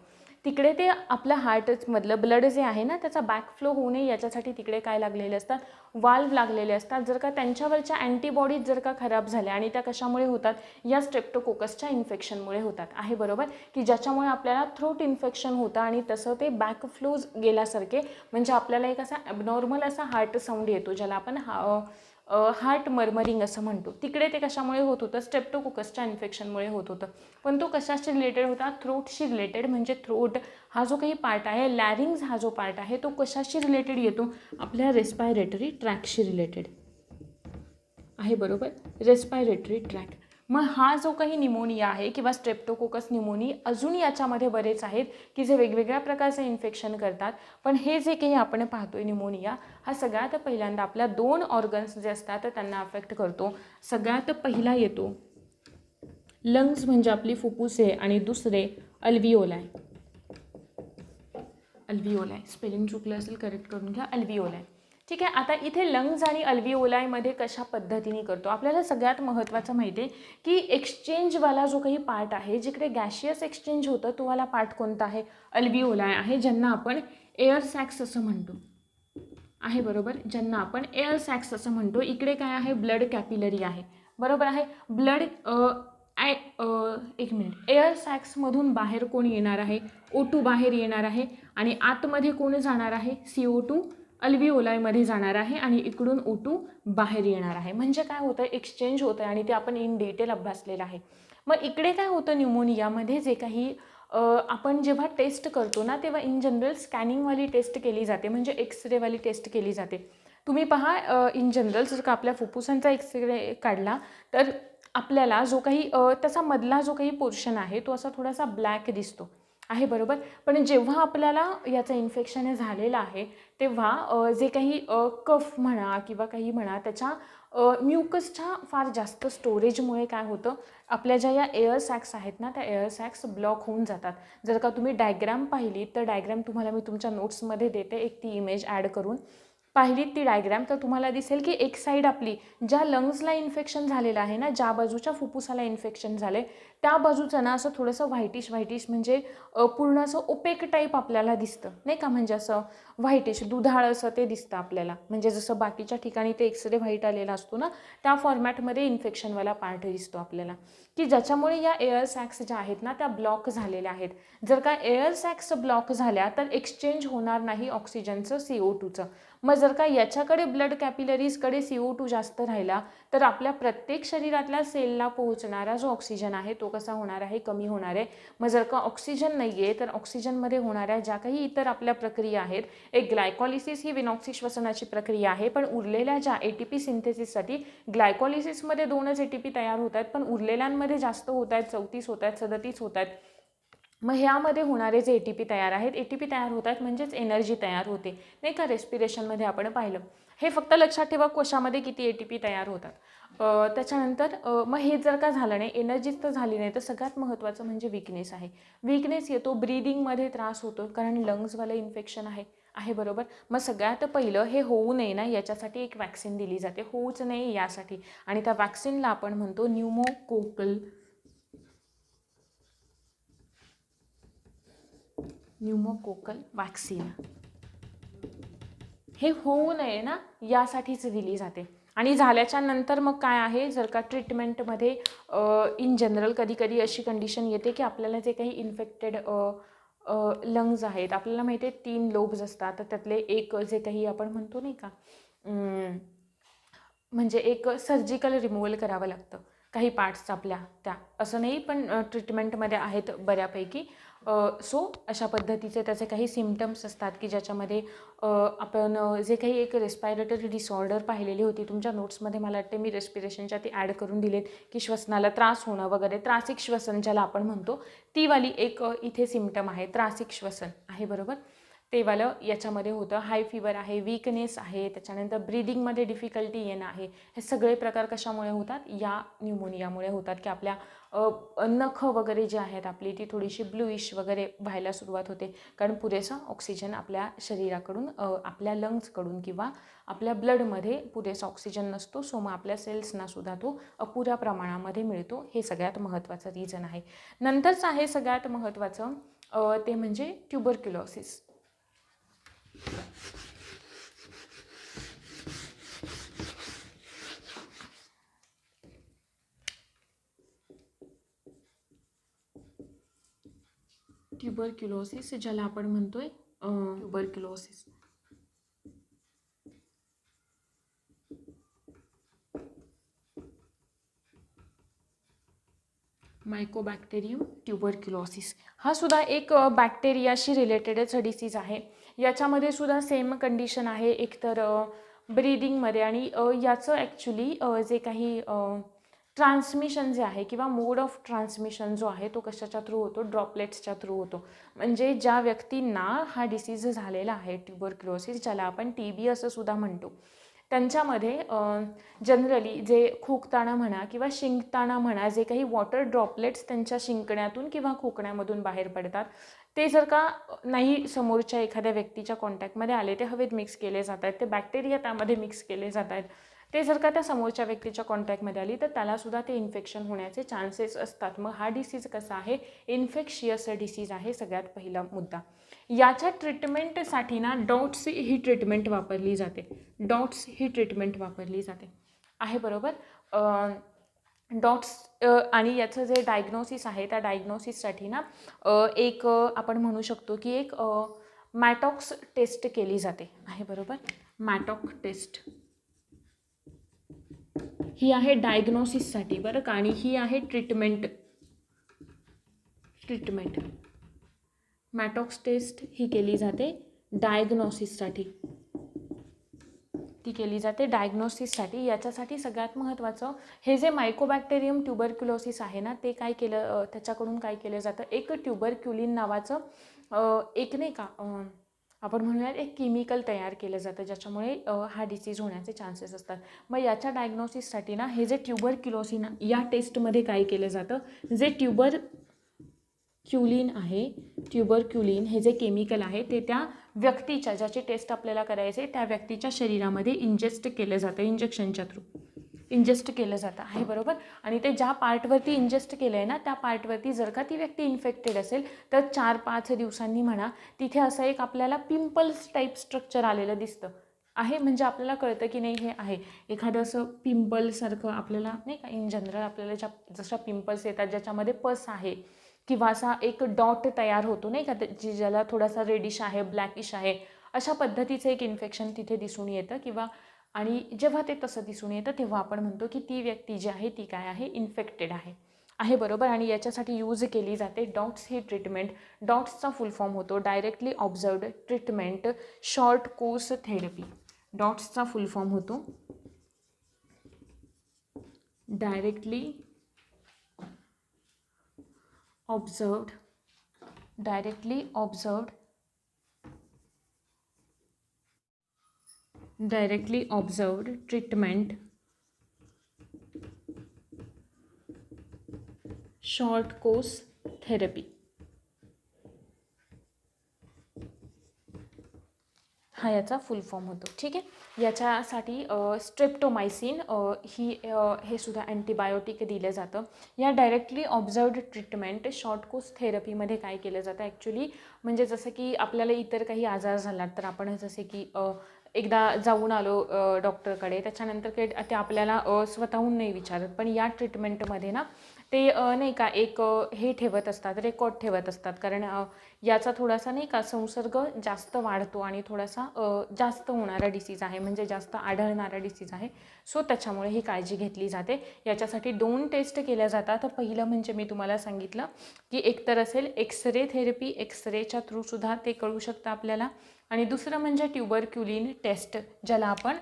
S1: तिकडे ते आपल्या हार्टमधलं ब्लड जे आहे ना त्याचा बॅकफ्लो होऊ नये याच्यासाठी तिकडे काय लागलेले असतात, वाल्व लागलेले असतात. जर का त्यांच्यावरच्या अँटीबॉडीज जर का खराब झाल्या, आणि त्या कशामुळे होतात, या स्ट्रेप्टोकोकसच्या इन्फेक्शनमुळे होतात. आहे बरोबर, की ज्याच्यामुळे आपल्याला थ्रोट इन्फेक्शन होतं आणि तसं ते बॅकफ्लोज गेल्यासारखे, म्हणजे आपल्याला एक असा ॲबनॉर्मल असा हार्ट साऊंड येतो, ज्याला आपण हार्ट मर्मरिंग असं म्हणतो. तिकडे ते कशामुळे होत होतं, स्ट्रेप्टोकोकसच्या इन्फेक्शनमुळे होत होतं. पण तो कशाशी रिलेटेड होता, थ्रोटशी रिलेटेड. म्हणजे थ्रोट हा जो काही पार्ट आहे, लॅरिंग्स हा जो पार्ट आहे, तो कशाशी रिलेटेड येतो, आपल्या रेस्पायरेटरी ट्रॅकशी रिलेटेड. आहे बरोबर, रेस्पायरेटरी ट्रॅक. मग हा जो काही न्यूमोनिया आहे किंवा स्ट्रेप्टोकोकस न्यूमोनी, अजून याच्यामध्ये बरेच आहेत की जे वेगवेगळ्या प्रकारचे इन्फेक्शन करतात. पण हे जे काही आपण पाहतोय न्यूमोनिया, हा सगळ्यात पहिल्यांदा आपल्या 2 ऑर्गन्स जे असतात त्यांना अफेक्ट करतो. सगळ्यात पहिला येतो लंग्स म्हणजे आपली फुफ्फुसे, आणि दुसरे अल्विओलाय. अल्विओलाय स्पेलिंग चुकलं असेल करेक्ट करून घ्या, अल्विओलाय. ठीक आहे. आता इथे लंग्स आणि अल्विओलायमध्ये कशा पद्धतीने करतो, आपल्याला सगळ्यात महत्त्वाचं माहिती आहे की एक्सचेंजवाला जो काही पार्ट आहे, जिकडे गॅशियस एक्सचेंज होतं, तो वाला पार्ट कोणता आहे, अल्विओलाय आहे, ज्यांना आपण एअर सॅक्स असं म्हणतो. आहे बरोबर, ज्यांना आपण एअर सॅक्स असं म्हणतो. इकडे काय आहे, ब्लड कॅपिलरी आहे. बरोबर आहे, ब्लड एक मिनिट, एअर सॅक्समधून बाहेर कोण येणार आहे, O2 बाहेर येणार आहे, आणि आतमध्ये कोण जाणार आहे, CO2 अल्विओलायमध्ये जाणार आहे, आणि इकडून O2 बाहेर येणार आहे. म्हणजे काय होतं, एक्सचेंज होतं, आणि ते आपण इन डिटेल अभ्यासलेलं आहे. मग इकडे काय होतं, न्यूमोनियामध्ये जे काही आपण जेव्हा टेस्ट करतो ना, तेव्हा इन जनरल स्कॅनिंगवाली टेस्ट केली जाते, म्हणजे एक्सरेवाली टेस्ट केली जाते. तुम्ही पहा, इन जनरल जर का आपल्या फुफ्फुसांचा एक्सरे काढला तर आपल्याला जो काही त्याचा मधला जो काही पोर्शन आहे तो असा थोडासा ब्लॅक दिसतो. आहे बरोबर, पण जेव्हा आपल्याला याचं इन्फेक्शन झालेलं आहे तेव्हा जे काही कफ म्हणा किंवा काही म्हणा, त्याच्या म्युकसच्या फार जास्त स्टोरेजमुळे काय होतं, आपल्या ज्या या एअर सॅक्स आहेत ना, त्या एअर सॅक्स ब्लॉक होऊन जातात. जर का तुम्ही डायग्राम पाहिली तर डायग्राम तुम्हाला मी तुमच्या नोट्समध्ये देते, एक ती इमेज ॲड करून पाहिलीत ती डायग्राम तर तुम्हाला दिसेल की एक साईड आपली ज्या लंग्सला इन्फेक्शन झालेलं आहे ना, ज्या बाजूच्या फुफ्फुसाला इन्फेक्शन झाले त्या बाजूचं ना असं थोडंसं व्हाईटिश म्हणजे पूर्ण असं ओपेक टाईप आपल्याला दिसतं नाही का, म्हणजे असं व्हाईटिश दुधाळ असं ते दिसतं आपल्याला, म्हणजे जसं बाकीच्या ठिकाणी ते एक्सरे व्हाईट आलेला असतो ना त्या फॉर्मॅटमध्ये इन्फेक्शनवाला पार्ट दिसतो आपल्याला, की ज्याच्यामुळे या एअर सॅक्स ज्या आहेत ना त्या ब्लॉक झालेल्या आहेत. जर का एअर सॅक्स ब्लॉक झाल्या तर एक्सचेंज होणार नाही ऑक्सिजनचं CO2चं. मग जर का याच्याकडे ब्लड कॅपिलरीजकडे CO2 जास्त राहिला तर आपल्या प्रत्येक शरीरातल्या सेलला पोहोचणारा जो ऑक्सिजन आहे तो कसा होणार आहे, कमी होणार आहे. मग जर का ऑक्सिजन नाही आहे तर ऑक्सिजनमध्ये होणाऱ्या ज्या काही इतर आपल्या प्रक्रिया आहेत, एक ग्लायकॉलिसिस ही विनॉक्सी श्वसनाची प्रक्रिया आहे, पण उरलेल्या ज्या ATP सिंथेसिससाठी ग्लायकॉलिसिसमध्ये 2च ATP तयार होत आहेत, पण उरलेल्यांमध्ये जास्त होत आहेत, 34 होत आहेत, 37 होत आहेत. मग ह्यामध्ये होणारे जे ATP तयार आहेत, ATP तयार होत आहेत म्हणजेच एनर्जी तयार होते नाही का, रेस्पिरेशनमध्ये आपण पाहिलं. हे फक्त लक्षात ठेवा कोशामध्ये किती ATP तयार होतात. त्याच्यानंतर मग हे जर का झालं नाही, एनर्जीच तर झाली नाही, तर सगळ्यात महत्त्वाचं म्हणजे विकनेस आहे. विकनेस येतो, ब्रीदिंगमध्ये त्रास होतो कारण लंग्सवालं इन्फेक्शन आहे बरोबर. मग सगळ्यात पहिलं हे होऊ नये ना याच्यासाठी एक वॅक्सिन दिली जाते, होऊच नये यासाठी, आणि त्या वॅक्सिनला आपण म्हणतो न्यूमोकोकल वॅक्सिन. हे होऊ नये ना यासाठीच दिली जाते. आणि झाल्याच्या नंतर मग काय आहे, जर का ट्रीटमेंटमध्ये इन जनरल कधी कधी अशी कंडिशन येते की आपल्याला जे काही इन्फेक्टेड लंग्स आहेत, आपल्याला माहिती आहे 3 लोब्स असतात, तर त्यातले एक जे काही आपण म्हणतो नाही का, म्हणजे एक सर्जिकल रिमूव्हल करावं लागतं काही पार्ट्स आपल्या त्या, असं नाही पण ट्रीटमेंटमध्ये आहेत बऱ्यापैकी. सो अशा पद्धतीचे त्याचे काही सिम्पटम्स असतात की ज्याच्यामध्ये आपण जे काही एक रेस्पायरेटरी डिसऑर्डर पाहिलेली होती तुमच्या नोट्समध्ये, मला वाटते मी रेस्पिरेशनच्या ती ॲड करून दिलेत की श्वसनाला त्रास होणं वगैरे, त्रासिक श्वसन ज्याला आपण म्हणतो ती वाली एक इथे सिम्पटम आहे, त्रासिक श्वसन आहे बरोबर. ते वालं याच्यामध्ये होतं. हाय फीवर आहे, वीकनेस आहे, त्याच्यानंतर ब्रीदिंगमध्ये डिफिकल्टी येणं आहे. हे सगळे प्रकार कशामुळे होतात, या न्यूमोनियामुळे होतात की आपल्या नखं वगैरे जी आहेत आपली ती थोडीशी ब्लूइश वगैरे व्हायला सुरुवात होते, कारण पुरेसा ऑक्सिजन आपल्या शरीराकडून आपल्या लंग्सकडून किंवा आपल्या ब्लडमध्ये पुरेसा ऑक्सिजन नसतो. सो मग आपल्या सेल्सना सुद्धा तो अपुऱ्या प्रमाणामध्ये मिळतो. हे सगळ्यात महत्त्वाचं रिझन आहे. नंतरचं आहे सगळ्यात महत्त्वाचं ते म्हणजे ट्युबरक्युलोसिस. ट्युबरक्युलोसिस ज्याला आपण म्हणतोय ट्युबरक्युलोसिस. मायकोबॅक्टेरियम ट्युबरक्युलोसिस हा सुद्धा एक बॅक्टेरियाशी रिलेटेडच डिसीज आहे. याच्यामध्ये सुद्धा सेम कंडिशन आहे, एकतर ब्रीदिंगमध्ये, आणि याचं ॲक्च्युली जे काही ट्रान्समिशन जे आहे किंवा मोड ऑफ ट्रान्समिशन जो आहे तो कशाच्या थ्रू होतो, ड्रॉपलेट्सच्या थ्रू होतो. म्हणजे ज्या व्यक्तींना हा डिसीज झालेला आहे ट्युबरक्युलोसिस, ज्याला आपण TB असं सुद्धा म्हणतो, त्यांच्यामध्ये जनरली जे खोकताना म्हणा किंवा शिंकताना म्हणा जे काही वॉटर ड्रॉपलेट्स त्यांच्या शिंकण्यातून किंवा खोकण्यामधून बाहेर पडतात, ते जर का नाही समोरच्या एखाद्या व्यक्तीच्या कॉन्टॅक्टमध्ये आले, ते हवेत मिक्स केले जात आहेत, ते बॅक्टेरिया त्यामध्ये मिक्स केले जात आहेत, ते जर का त्या समोरच्या व्यक्तीच्या कॉन्टॅक्टमध्ये आली तर त्यालासुद्धा ते इन्फेक्शन होण्याचे चान्सेस असतात. मग हा डिसीज कसा आहे, इन्फेक्शियस डिसीज आहे सगळ्यात पहिला मुद्दा. याच्या ट्रीटमेंटसाठी ना डॉट्स ही ट्रीटमेंट वापरली जाते, डॉट्स ही ट्रीटमेंट वापरली जाते आहे बरोबर. डॉट्स आणि याचं जे डायग्नोसिस आहे त्या डायग्नोसिससाठी ना एक आपण म्हणू शकतो की एक मॅटॉक्स टेस्ट केली जाते आहे बरोबर. मॅटॉक टेस्ट ही आहे डायग्नोसिससाठी बरं का, आणि ही आहे ट्रीटमेंट. मॅटॉक्स टेस्ट ही केली जाते डायग्नोसिससाठी, ती केली जाते डायग्नोसिससाठी. याच्यासाठी सगळ्यात महत्त्वाचं हे जे मायकोबॅक्टेरियम ट्युबरक्युलोसिस आहे ना, ते काय केलं, त्याच्याकडून काय केलं जातं, एक ट्युबरक्युलिन नावाचं एक नाही का आपण म्हणूयात एक केमिकल तयार केलं जातं ज्याच्यामुळे हा डिसीज होण्याचे चान्सेस असतात. मग याच्या डायग्नोसिससाठी ना हे जे ट्युबरक्युलोसिन या टेस्टमध्ये काय केलं जातं, जे ट्युबरक्युलिन आहे, ट्युबरक्युलिन हे जे केमिकल आहे ते त्या व्यक्तीच्या, ज्याची टेस्ट आपल्याला करायचे त्या व्यक्तीच्या शरीरामध्ये इंजेस्ट केलं जातं इंजेक्शनच्या थ्रू. इंजेस्ट केलं जातं आहे बरोबर. आणि ते ज्या पार्टवरती इंजेस्ट केलं आहे ना त्या पार्टवरती जर का ती व्यक्ती इन्फेक्टेड असेल तर 4-5 दिवसांनी म्हणा तिथे असं एक आपल्याला पिंपल्स टाईप स्ट्रक्चर आलेलं दिसतं आहे. म्हणजे आपल्याला कळतं की नाही हे आहे एखादं असं पिंपलसारखं आपल्याला नाही का. इन जनरल आपल्याला जशा पिंपल्स येतात ज्याच्यामध्ये पस आहे किंवा असा एक डॉट तयार होतो नाही का ज्याला थोडासा रेडिश आहे ब्लॅकिश आहे अशा पद्धतीचं एक इन्फेक्शन तिथे दिसून येतं किंवा. आणि जेव्हा ते तसं दिसून येतं तेव्हा आपण म्हणतो की ती व्यक्ती जी आहे ती काय आहे इन्फेक्टेड आहे बरोबर. आणि याच्यासाठी यूज केली जाते डॉट्स ही ट्रीटमेंट. डॉट्सचा फुल फॉर्म होतो directly observed treatment short course therapy. डॉट्सचा फुल फॉर्म होतो directly observed treatment short course therapy. हा याचा फुल फॉर्म होतो. ठीक आहे. याच्यासाठी स्ट्रेप्टोमायसिन हे सुद्धा अँटीबायोटिक दिलं जातं. या directly observed treatment short course थेरपीमध्ये काय केलं जातं ॲक्च्युली म्हणजे जसं की आपल्याला इतर काही आजार झाला तर आपण जसे की एकदा जाऊन आलो डॉक्टरकडे त्याच्यानंतर काही ते आपल्याला स्वतःहून नाही विचारत. पण या ट्रीटमेंटमध्ये ना ते नाही का एक हे ठेवत असतात रेकॉर्ड ठेवत असतात. कारण याचा थोडासा नाही का संसर्ग जास्त वाढतो आणि थोडासा जास्त होणारा डिसीज आहे म्हणजे जास्त आढळणारा डिसीज आहे. सो त्याच्यामुळे ही काळजी घेतली जाते. याच्यासाठी 2 टेस्ट केल्या जातात. तर पहिलं म्हणजे मी तुम्हाला सांगितलं की एकतर असेल एक्सरे थेरपी. एक्सरेच्या थ्रूसुद्धा ते कळू शकतं आपल्याला. आणि दुसरं म्हणजे ट्युबरक्युलिन टेस्ट ज्याला आपण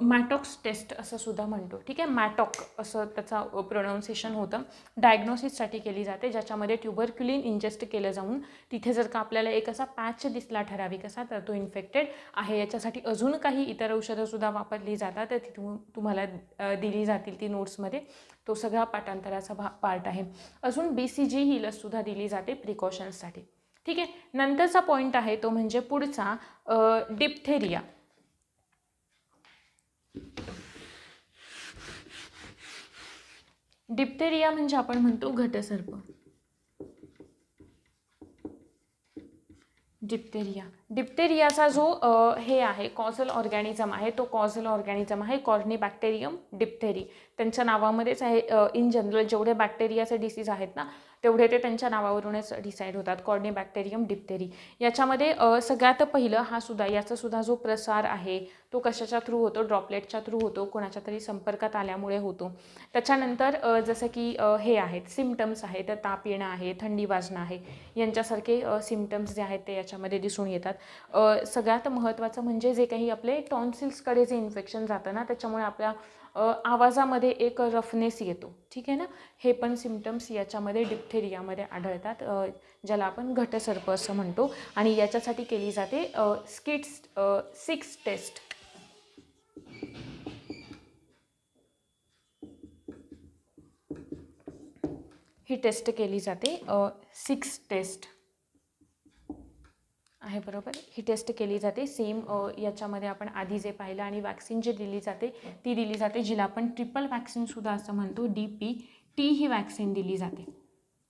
S1: मॅटॉक्स टेस्ट असं सुद्धा म्हणतो. ठीक आहे. मॅटॉक असं त्याचा प्रोनाऊन्सिएशन होतं. डायग्नोसिससाठी केली जाते ज्याच्यामध्ये ट्युबरक्युलिन इंजेस्ट केलं जाऊन तिथे जर का आपल्याला एक असा पॅच दिसला ठराविक असा तर तो इन्फेक्टेड आहे. याच्यासाठी अजून काही इतर औषधंसुद्धा वापरली जातात तर तिथून तुम्हाला दिली जातील ती नोट्समध्ये. तो सगळा पाठांतराचा पार्ट आहे. अजून BCG ही लससुद्धा दिली जाते प्रिकॉशन्ससाठी. ठीक आहे. नंतरचा पॉईंट आहे तो म्हणजे पुढचा डिप्थेरिया. डिप्थेरिया म्हणजे आपण म्हणतो घटसर्प. डिप्थेरियाचा जो हे आहे कॉझल ऑर्गॅनिझम आहे तो कॉझल ऑर्गॅनिझम आहे कॉर्निबॅक्टेरियम डिप्थेरी. त्यांच्या नावामध्येच आहे. इन जनरल जेवढे बॅक्टेरियाचे डिसीज आहेत ना तेवढे ते त्यांच्या नावावरूनच डिसाईड होतात. कॉर्निबॅक्टेरियम डिप्थेरी. याच्यामध्ये सगळ्यात पहिलं याचा सुद्धा जो प्रसार आहे तो कशाच्या थ्रू होतो ड्रॉपलेटच्या थ्रू होतो कोणाच्या तरी संपर्कात आल्यामुळे होतो. त्याच्यानंतर जसं की हे आहेत सिम्पटम्स आहेत ताप येणं आहे थंडी वाजणं आहे यांच्यासारखे सिम्पटम्स जे आहेत ते याच्यामध्ये दिसून येतात. सगळ्यात महत्त्वाचं म्हणजे जे काही आपले टॉन्सिल्सकडे जे इन्फेक्शन जातं ना त्याच्यामुळे आपल्या आवाजामध्ये एक रफनेस येतो. ठीक आहे ना. हे पण सिम्पटम्स याच्यामध्ये डिप्थेरियामध्ये आढळतात ज्याला आपण घटसर्प असं म्हणतो. आणि याच्यासाठी केली जाते 6 टेस्ट. ही टेस्ट केली जाते 6 टेस्ट आहे बरोबर. ही टेस्ट केली जाते सेम याच्यामध्ये आपण आधी जे पाहिलं. आणि वॅक्सिन जी दिली जाते ती दिली जाते जिला आपण ट्रिपल वॅक्सिनसुद्धा असं म्हणतो. DPT ही वॅक्सिन दिली जाते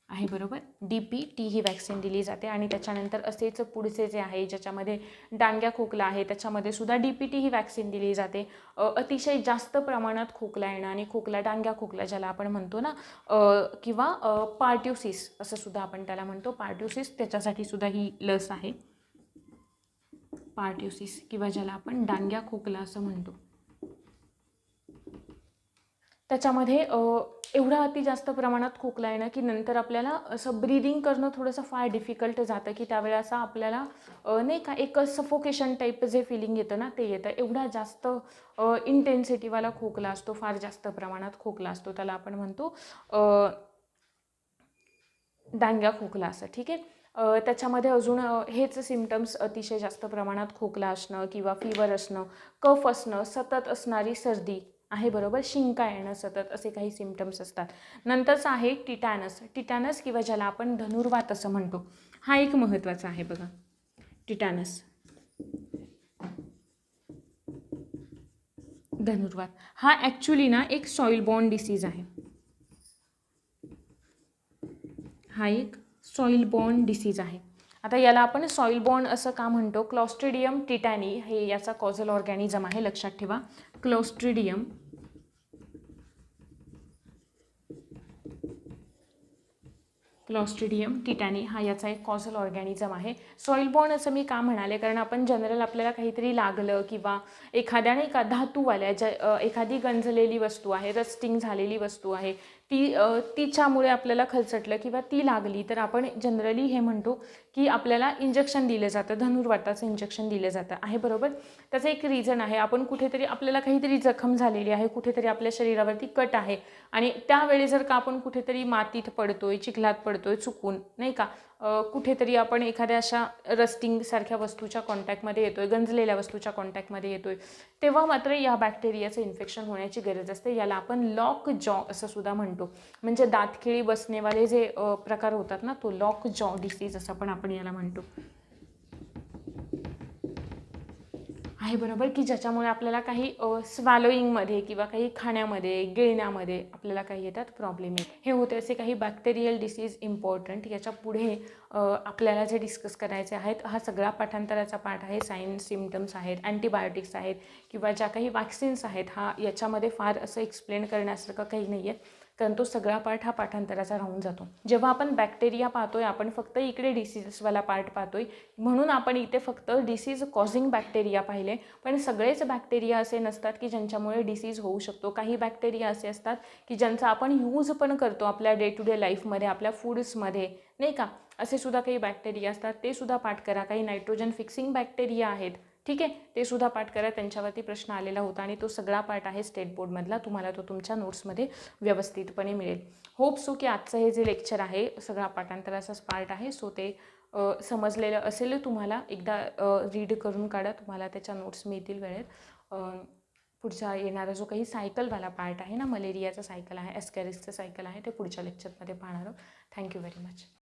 S1: आहे बरोबर. DPT ही वॅक्सिन दिली जाते. आणि त्याच्यानंतर असेच पुढचे जे आहे ज्याच्यामध्ये डांग्या खोकला आहे त्याच्यामध्ये सुद्धा DPT ही वॅक्सिन दिली जाते. अतिशय जास्त प्रमाणात खोकला येणं आणि डांग्या खोकला ज्याला आपण म्हणतो ना किंवा पार्ट्युसिस असं सुद्धा आपण त्याला म्हणतो. पार्ट्युसिस त्याच्यासाठी सुद्धा ही लस आहे. पार्ट्युसिस किंवा ज्याला आपण डांग्या खोकला असं म्हणतो. त्याच्यामध्ये एवढा अति जास्त प्रमाणात खोकला येणं की नंतर आपल्याला असं ब्रीदिंग करणं थोडंसं फार डिफिकल्ट जातं की त्यावेळेस आपल्याला नाही का एक सफोकेशन टाईप जे फिलिंग येतं ना ते येतं. एवढा जास्त इंटेन्सिटीवाला खोकला असतो फार जास्त प्रमाणात खोकला असतो त्याला आपण म्हणतो डांग्या खोकला असं. ठीक आहे. त्याच्यामध्ये अजून हेच सिम्पटम्स अतिशय जास्त प्रमाणात खोकला असणं किंवा फीवर असणं कफ असणं सतत असणारी सर्दी आहे बरोबर. शिंका येणं सतत असे काही सिम्पटम्स असतात. नंतरचं आहे टिटॅनस किंवा ज्याला आपण धनुर्वात असं म्हणतो. हा एक महत्त्वाचा आहे बघा टिटॅनस. धनुर्वात हा ॲक्च्युली ना एक सॉईल बॉर्न डिसीज आहे. हा एक सॉईल बॉर्न डिसीज आहे. आता याला आपण सॉईल बॉर्न असं का म्हणतो? क्लॉस्ट्रिडियम टिटॅनी हे याचा कॉझल ऑर्गॅनिझम आहे, लक्षात ठेवा. क्लॉस्ट्रिडियम टिटॅनी हा याचा एक कॉझल ऑर्गॅनिझम आहे. सॉईल बॉर्न असं मी का म्हणाले? कारण आपण जनरल आपल्याला काहीतरी लागलं किंवा एखाद्या नाही का धातूवाल्या एखादी गंजलेली वस्तू आहे, रस्टिंग झालेली वस्तू आहे, तिच्यामुळे आपल्याला खलचटलं किंवा ती लागली तर आपण जनरली हे म्हणतो की आपल्याला इंजेक्शन दिलं जातं, धनुर्वाताचं इंजेक्शन दिलं जातं आहे, बरोबर. त्याचं एक रिझन आहे, आपण कुठेतरी आपल्याला काहीतरी जखम झालेली आहे, कुठेतरी आपल्या शरीरावरती कट आहे आणि त्यावेळी जर का आपण कुठेतरी मातीत पडतोय, चिखलात पडतोय चुकून नाही का, कुठेतरी आपण एखाद्या अशा रस्टिंगसारख्या वस्तूच्या कॉन्टॅक्टमध्ये येतोय, गंजलेल्या वस्तूच्या कॉन्टॅक्टमध्ये येतोय, तेव्हा मात्र या बॅक्टेरियाचं इन्फेक्शन होण्याची गरज असते. याला आपण लॉक जॉ असं सुद्धा म्हणतो. म्हणजे दातखिळी बसणेवाले जे प्रकार होतात ना, तो लॉक जॉ डिसीज असं पण आपण याला म्हणतो आहे, बरोबर. की ज्याच्यामुळे आपल्याला काही स्वॅलोईंगमध्ये किंवा काही खाण्यामध्ये गिळण्यामध्ये आपल्याला काही येतात प्रॉब्लेम येत हे होते. असे काही बॅक्टेरियल डिसीज इम्पॉर्टंट. याच्या पुढे आपल्याला जे डिस्कस करायचे आहेत, हा सगळा पाठांतराचा पाठ आहे. सायन्स सिम्पटम्स आहेत, अँटीबायोटिक्स आहेत किंवा ज्या काही वॅक्सिन्स आहेत, हा याच्यामध्ये फार असं एक्सप्लेन करण्यासारखं काही नाही आहे, कारण तो सगळा पार्ट हा पाठांतराचा राहून जातो. जेव्हा आपण बॅक्टेरिया पाहतोय, आपण फक्त इकडे डिसीजवाला पार्ट पाहतोय, म्हणून आपण इथे फक्त डिसीज कॉझिंग बॅक्टेरिया पाहिले. पण सगळेच बॅक्टेरिया असे नसतात की ज्यांच्यामुळे डिसीज होऊ शकतो. काही बॅक्टेरिया असे असतात की ज्यांचा आपण यूज पण करतो आपल्या डे टू डे लाईफमध्ये, आपल्या फूड्समध्ये नाही का. असे सुद्धा काही बॅक्टेरिया असतात, ते सुद्धा पाठ करा. काही नायट्रोजन फिक्सिंग बॅक्टेरिया आहेत, ठीक आहे, ते सुद्धा पाठ करा. त्यांच्यावरती प्रश्न आलेला होता आणि तो सगळा पाठ आहे स्टेट बोर्डमधला. तुम्हाला तो तुमच्या नोट्समध्ये व्यवस्थितपणे मिळेल. होप सो की आजचं हे जे लेक्चर आहे सगळा पाठांतराचाच पार्ट आहे, सो ते समजलेलं असेल तुम्हाला. एकदा रीड करून काढा, तुम्हाला त्याच्या नोट्स मिळतील वेळेत. पुढचा येणारा जो काही सायकलवाला पार्ट आहे ना, मलेरियाचा सायकल आहे, ॲस्कॅरिसचं सायकल आहे, ते पुढच्या लेक्चरमध्ये पाहणार आहोत. Thank you very much.